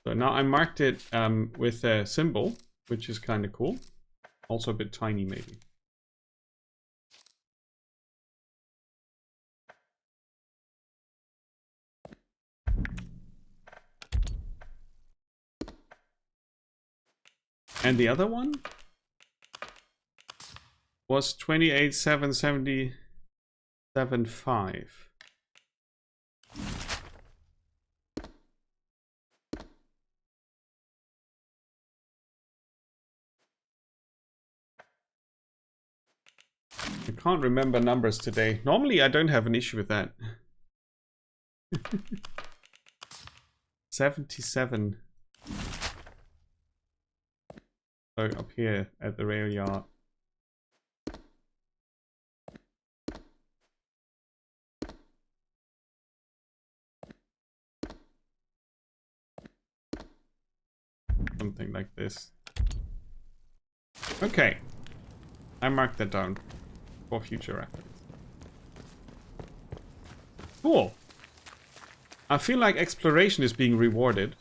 So now I marked it with a symbol, which is kind of cool. Also a bit tiny, maybe. And the other one was 28,777.5. I can't remember numbers today. Normally I don't have an issue with that. 77. So up here at the rail yard. Something like this. Okay. I marked that down for future reference. Cool. I feel like exploration is being rewarded.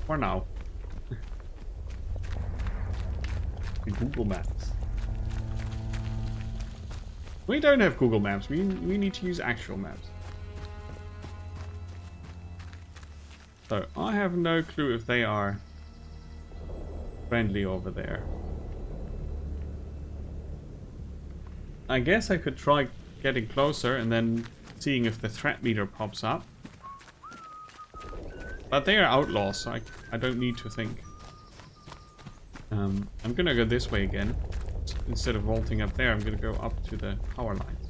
For now. Google Maps. We don't have Google Maps. We need to use actual maps. So I have no clue if they are friendly over there. I guess I could try getting closer and then seeing if the threat meter pops up. But they are outlaws, so I don't need to think. I'm gonna go this way again. Instead of vaulting up there, I'm gonna go up to the power lines.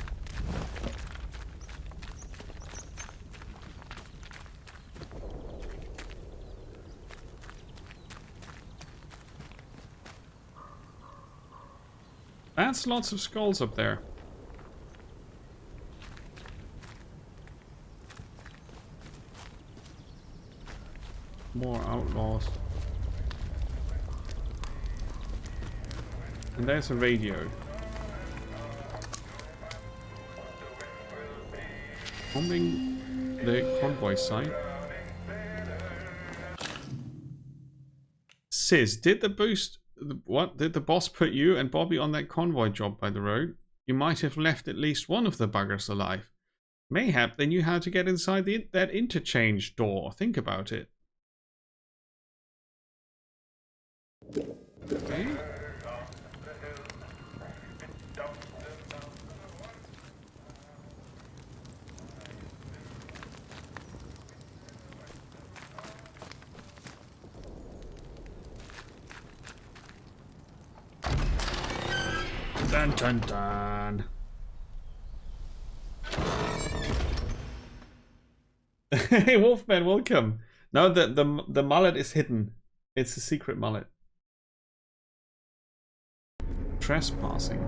That's lots of skulls up there. More outlaws. And there's a radio. Bombing the convoy site. Sis, did the boss put you and Bobby on that convoy job by the road? You might have left at least one of the buggers alive. Mayhap they knew how to get inside that interchange door. Think about it. Okay. Dun dun dun. Hey Wolfman, welcome. No, the mullet is hidden. It's a secret mullet. Trespassing.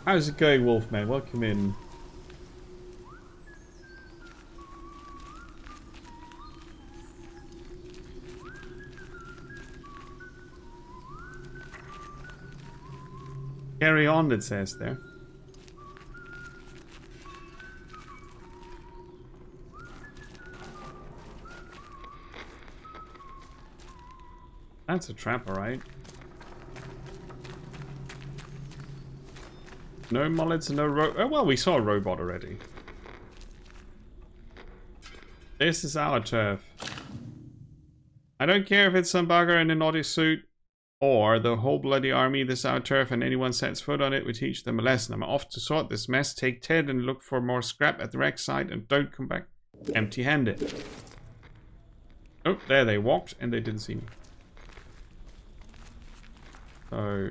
How's it going, Wolfman? Welcome in. Carry on, it says there. That's a trap, alright. No mullets and no oh, well, we saw a robot already. This is our turf. I don't care if it's some bugger in a naughty suit or the whole bloody army. This is our turf, and anyone sets foot on it, we teach them a lesson. I'm off to sort this mess. Take Ted and look for more scrap at the wreck site, and don't come back empty-handed. Oh, there they walked and they didn't see me. So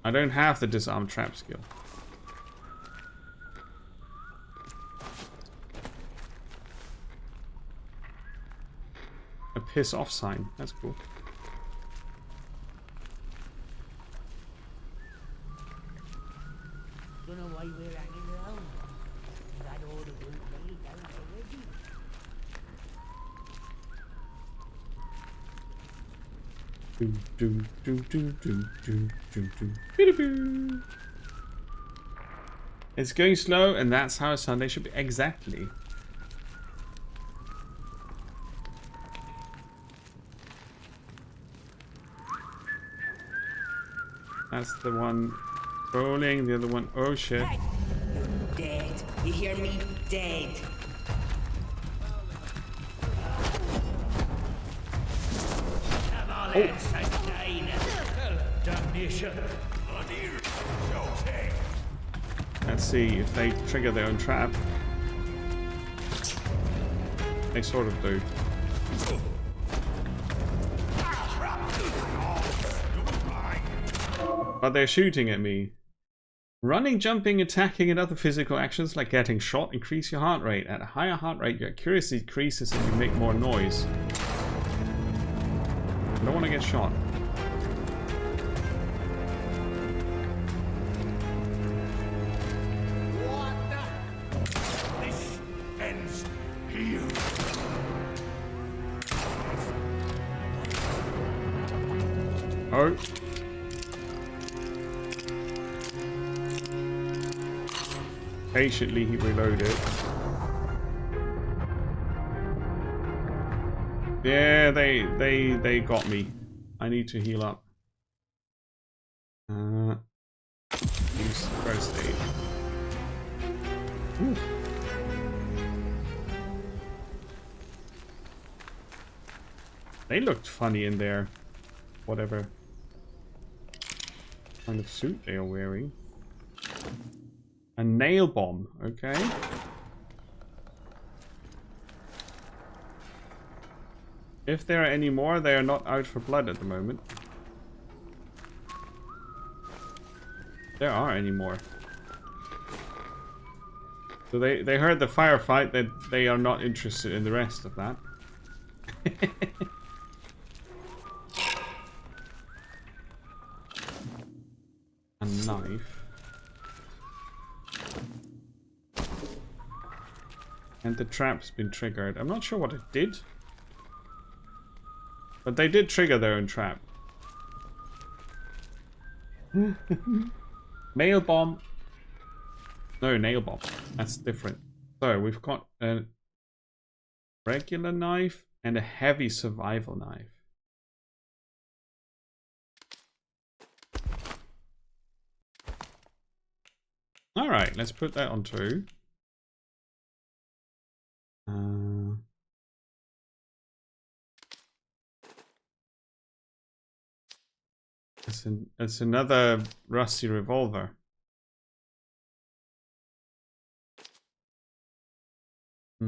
I don't have the disarm trap skill. A piss off sign. That's cool. Don't know why we're hanging around. Got all the work laid out already. It's going slow, and that's how a Sunday should be. Exactly. That's the one rolling, the other one. Oh shit. Hey, you're dead. You hear me? Dead. Come on, damnation. Let's see if they trigger their own trap. They sort of do. But they're shooting at me. Running, jumping, attacking, and other physical actions like getting shot increase your heart rate. At a higher heart rate, your accuracy decreases and you make more noise. I don't want to get shot. Oh. Patiently he reloaded. Yeah, they got me. I need to heal up. Use first aid. Ooh. They looked funny in there. Whatever kind of suit they are wearing. A nail bomb, okay. If there are any more, they are not out for blood at the moment. There are any more. So they heard the firefight, that they are not interested in the rest of that. A knife. And the trap's been triggered. I'm not sure what it did. But they did trigger their own trap. Mail bomb. No, nail bomb. That's different. So we've got a regular knife and a heavy survival knife. Alright, let's put that on two. It's another rusty revolver. I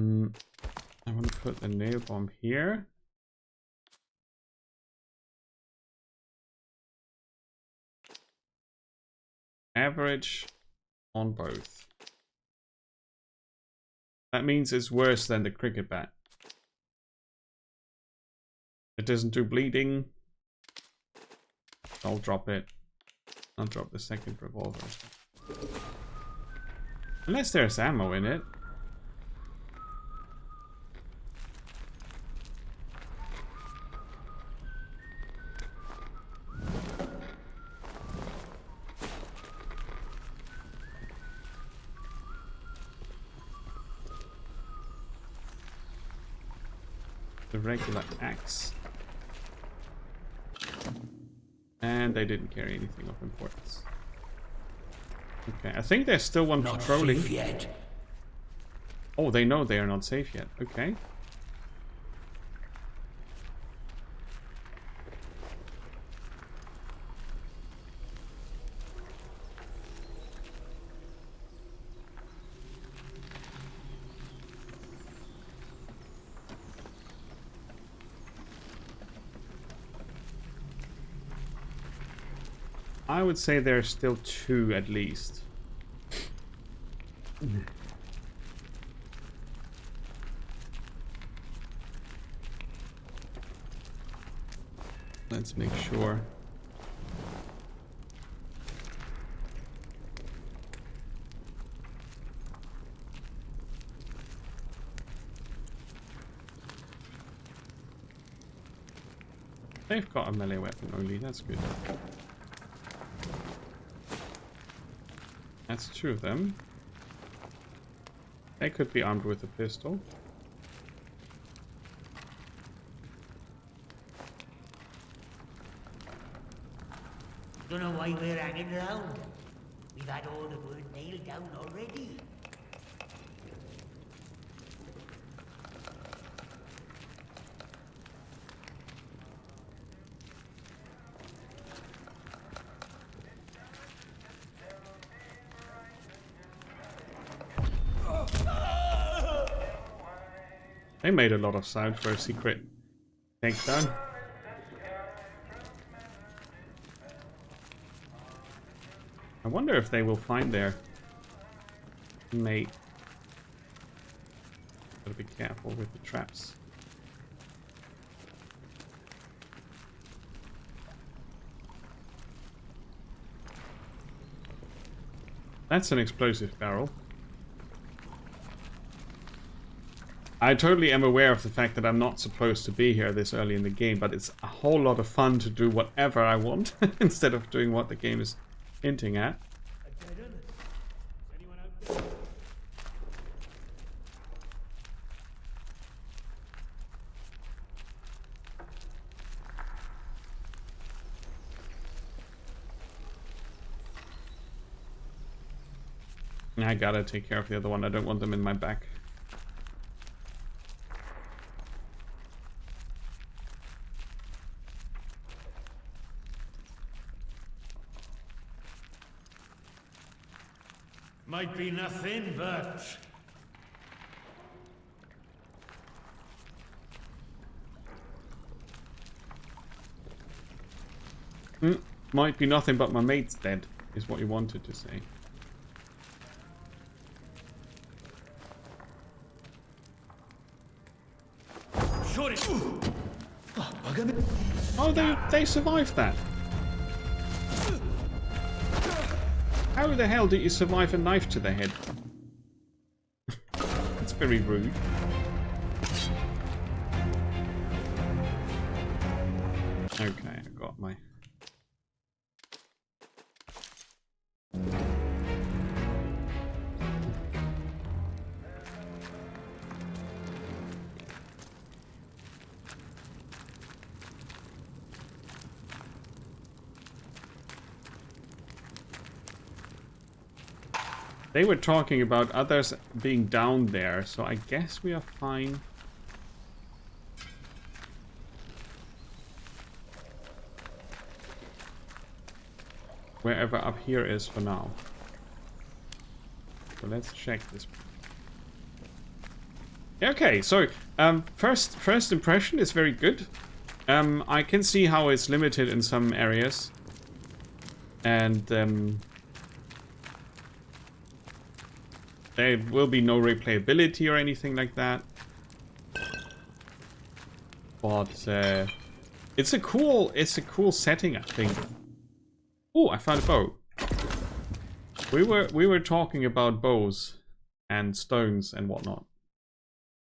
want to put the nail bomb here. Average on both. That means it's worse than the cricket bat. It doesn't do bleeding. I'll drop it. I'll drop the second revolver. Unless there's ammo in it. The regular axe. And they didn't carry anything of importance. Okay, I think there's still one patrolling. Not safe yet. Oh, they know they are not safe yet. Okay. I would say there's still two at least. Let's make sure. They've got a melee weapon only, that's good. That's two of them. They could be armed with a pistol. Don't know why we're hanging around. We've had all the wood nailed down already. They made a lot of sound for a secret takedown. I wonder if they will find their mate. Gotta be careful with the traps. That's an explosive barrel. I totally am aware of the fact that I'm not supposed to be here this early in the game, but it's a whole lot of fun to do whatever I want instead of doing what the game is hinting at. I gotta take care of the other one. I don't want them in my back. Might be nothing, but... Might be nothing but my mate's dead, is what you wanted to say. Oh, they survived that. How the hell did you survive a knife to the head? That's very rude. Okay, I got my... They were talking about others being down there, so I guess we are fine. Wherever up here is for now. So let's check this. Okay, so first impression is very good. I can see how it's limited in some areas. And there will be no replayability or anything like that. But it's a cool setting, I think. Oh, I found a bow. We were talking about bows and stones and whatnot.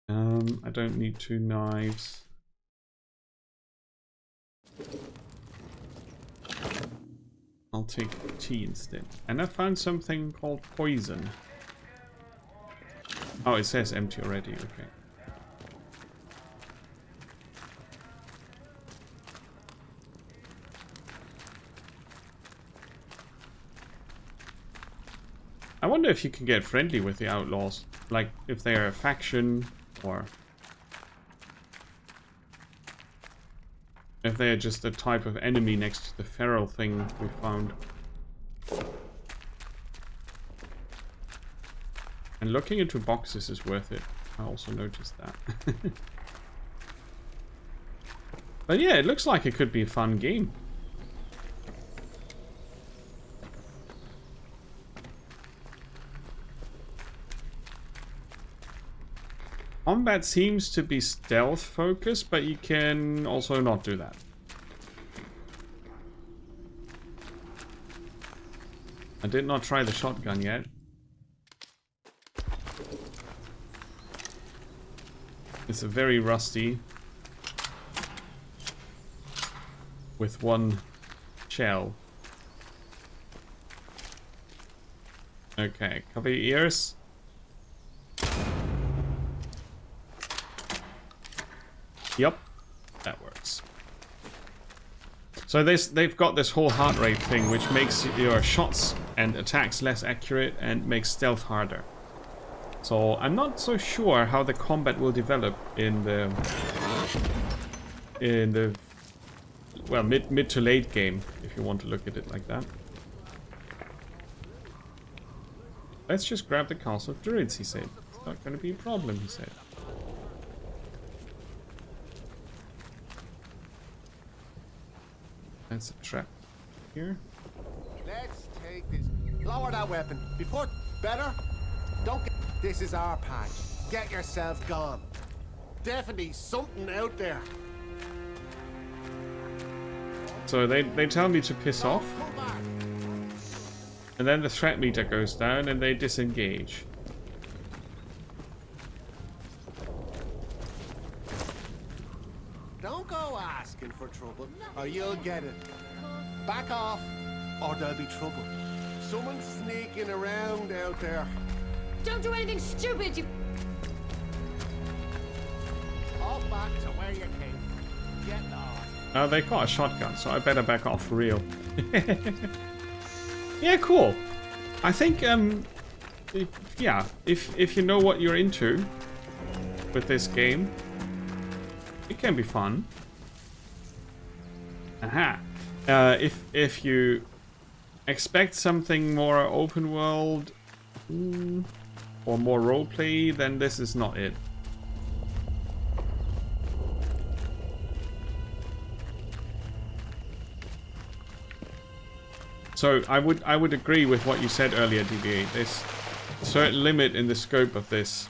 I don't need 2 knives. I'll take tea instead. And I found something called poison. Oh, it says empty already, okay. I wonder if you can get friendly with the outlaws. Like, if they are a faction, or... if they are just a type of enemy next to the feral thing we found. And looking into boxes is worth it. I also noticed that. But yeah, it looks like it could be a fun game. Combat seems to be stealth focused, but you can also not do that. I did not try the shotgun yet. It's a very rusty with 1 shell. Okay, cover your ears. Yep, that works. So they've got this whole heart rate thing, which makes your shots and attacks less accurate and makes stealth harder. So I'm not so sure how the combat will develop in the well, mid to late game, if you want to look at it like that. Let's just grab the Castle of Druids, he said. It's not going to be a problem, he said. That's a trap here. Let's take this. Lower that weapon. Before... Better? Don't get... This is our patch. Get yourself gone. Definitely something out there. So they tell me to piss off. And then the threat meter goes down and they disengage. Don't go asking for trouble, or you'll get it. Back off, or there'll be trouble. Someone's sneaking around out there. Don't do anything stupid, you... All back to where you came from. Get lost. They got a shotgun, so I better back off for real. Yeah, cool. I think, if you know what you're into with this game, it can be fun. Aha. If you expect something more open world or more roleplay, then this is not it. So I would agree with what you said earlier, DB8. There's a certain limit in the scope of this.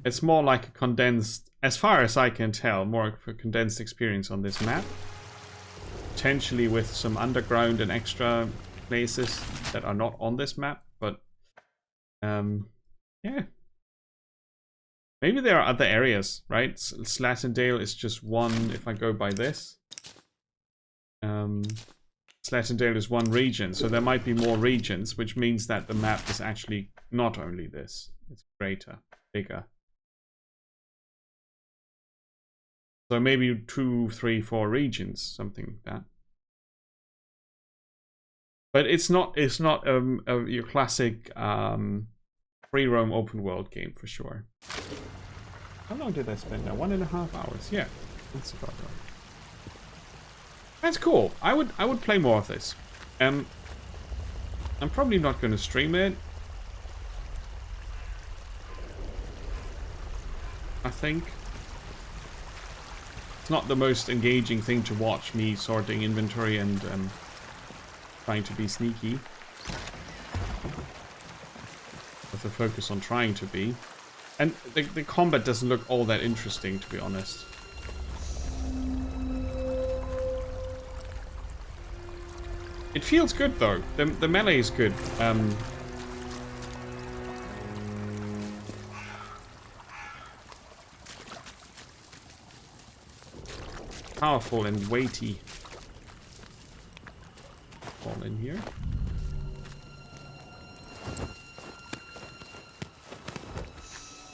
It's more like a condensed, as far as I can tell, more of a condensed experience on this map. Potentially with some underground and extra places that are not on this map, but yeah. Maybe there are other areas, right? Slatendale is just one, if I go by this. Slatendale is one region, so there might be more regions, which means that the map is actually not only this. It's greater, bigger. So maybe 2, 3, 4 regions, something like that. But it's not your classic free roam open world game for sure. How long did I spend there? 1.5 hours. Yeah, that's about right. That's cool. I would play more of this. I'm probably not going to stream it. I think it's not the most engaging thing to watch, me sorting inventory and trying to be sneaky. With a focus on trying to be. And the combat doesn't look all that interesting, to be honest. It feels good though. The melee is good. Powerful and weighty. All in here.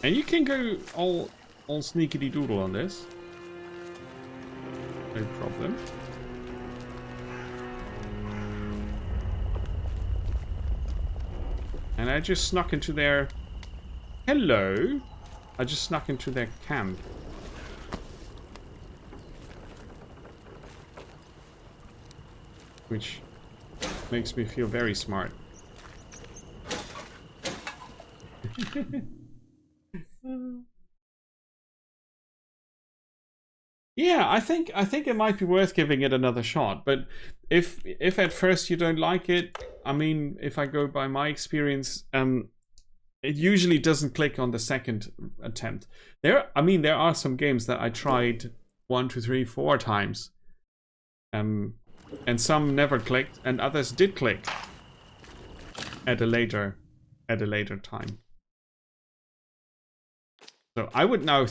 And you can go all sneakity doodle on this. No problem. And I just snuck into their... Hello! I just snuck into their camp. Which makes me feel very smart. Yeah, I think it might be worth giving it another shot. But if at first you don't like it, I mean, if I go by my experience, it usually doesn't click on the second attempt. There are some games that I tried 1, 2, 3, 4 times, and some never clicked, and others did click at a later time. So I would now.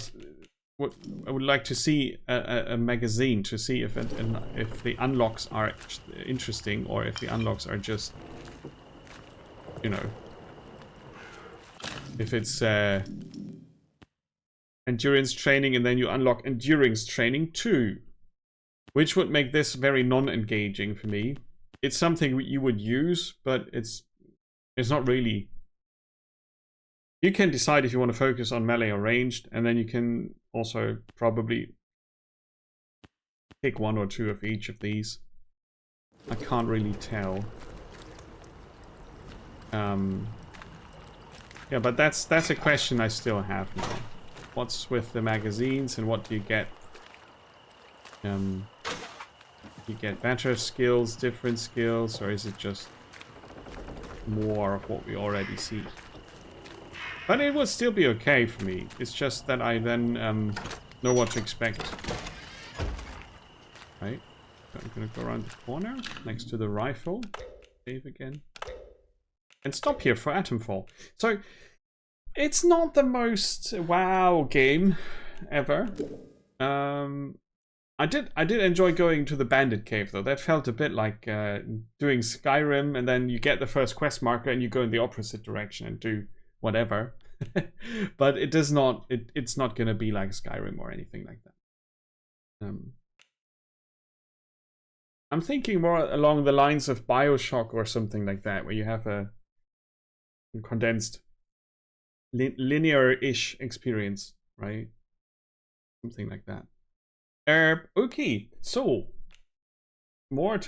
I would like to see a magazine to see if the unlocks are interesting or if the unlocks are just, you know, if it's endurance training and then you unlock endurance training too, which would make this very non-engaging for me. It's something you would use, but it's not really. You can decide if you want to focus on melee or ranged, and then you can also probably pick 1 or 2 of each of these. I can't really tell. Yeah, but that's a question I still have now. What's with the magazines and what do you get? You get better skills, different skills, or is it just more of what we already see? But it would still be okay for me. It's just that I then know what to expect. Right. So I'm going to go around the corner next to the rifle. Save again. And stop here for Atomfall. So It's not the most wow game ever. I did enjoy going to the bandit cave though. That felt a bit like doing Skyrim, and then you get the first quest marker and you go in the opposite direction and do whatever. But it does not. It's not gonna be like Skyrim or anything like that. I'm thinking more along the lines of BioShock or something like that, where you have a condensed linear-ish experience, right? Something like that. Okay, so more to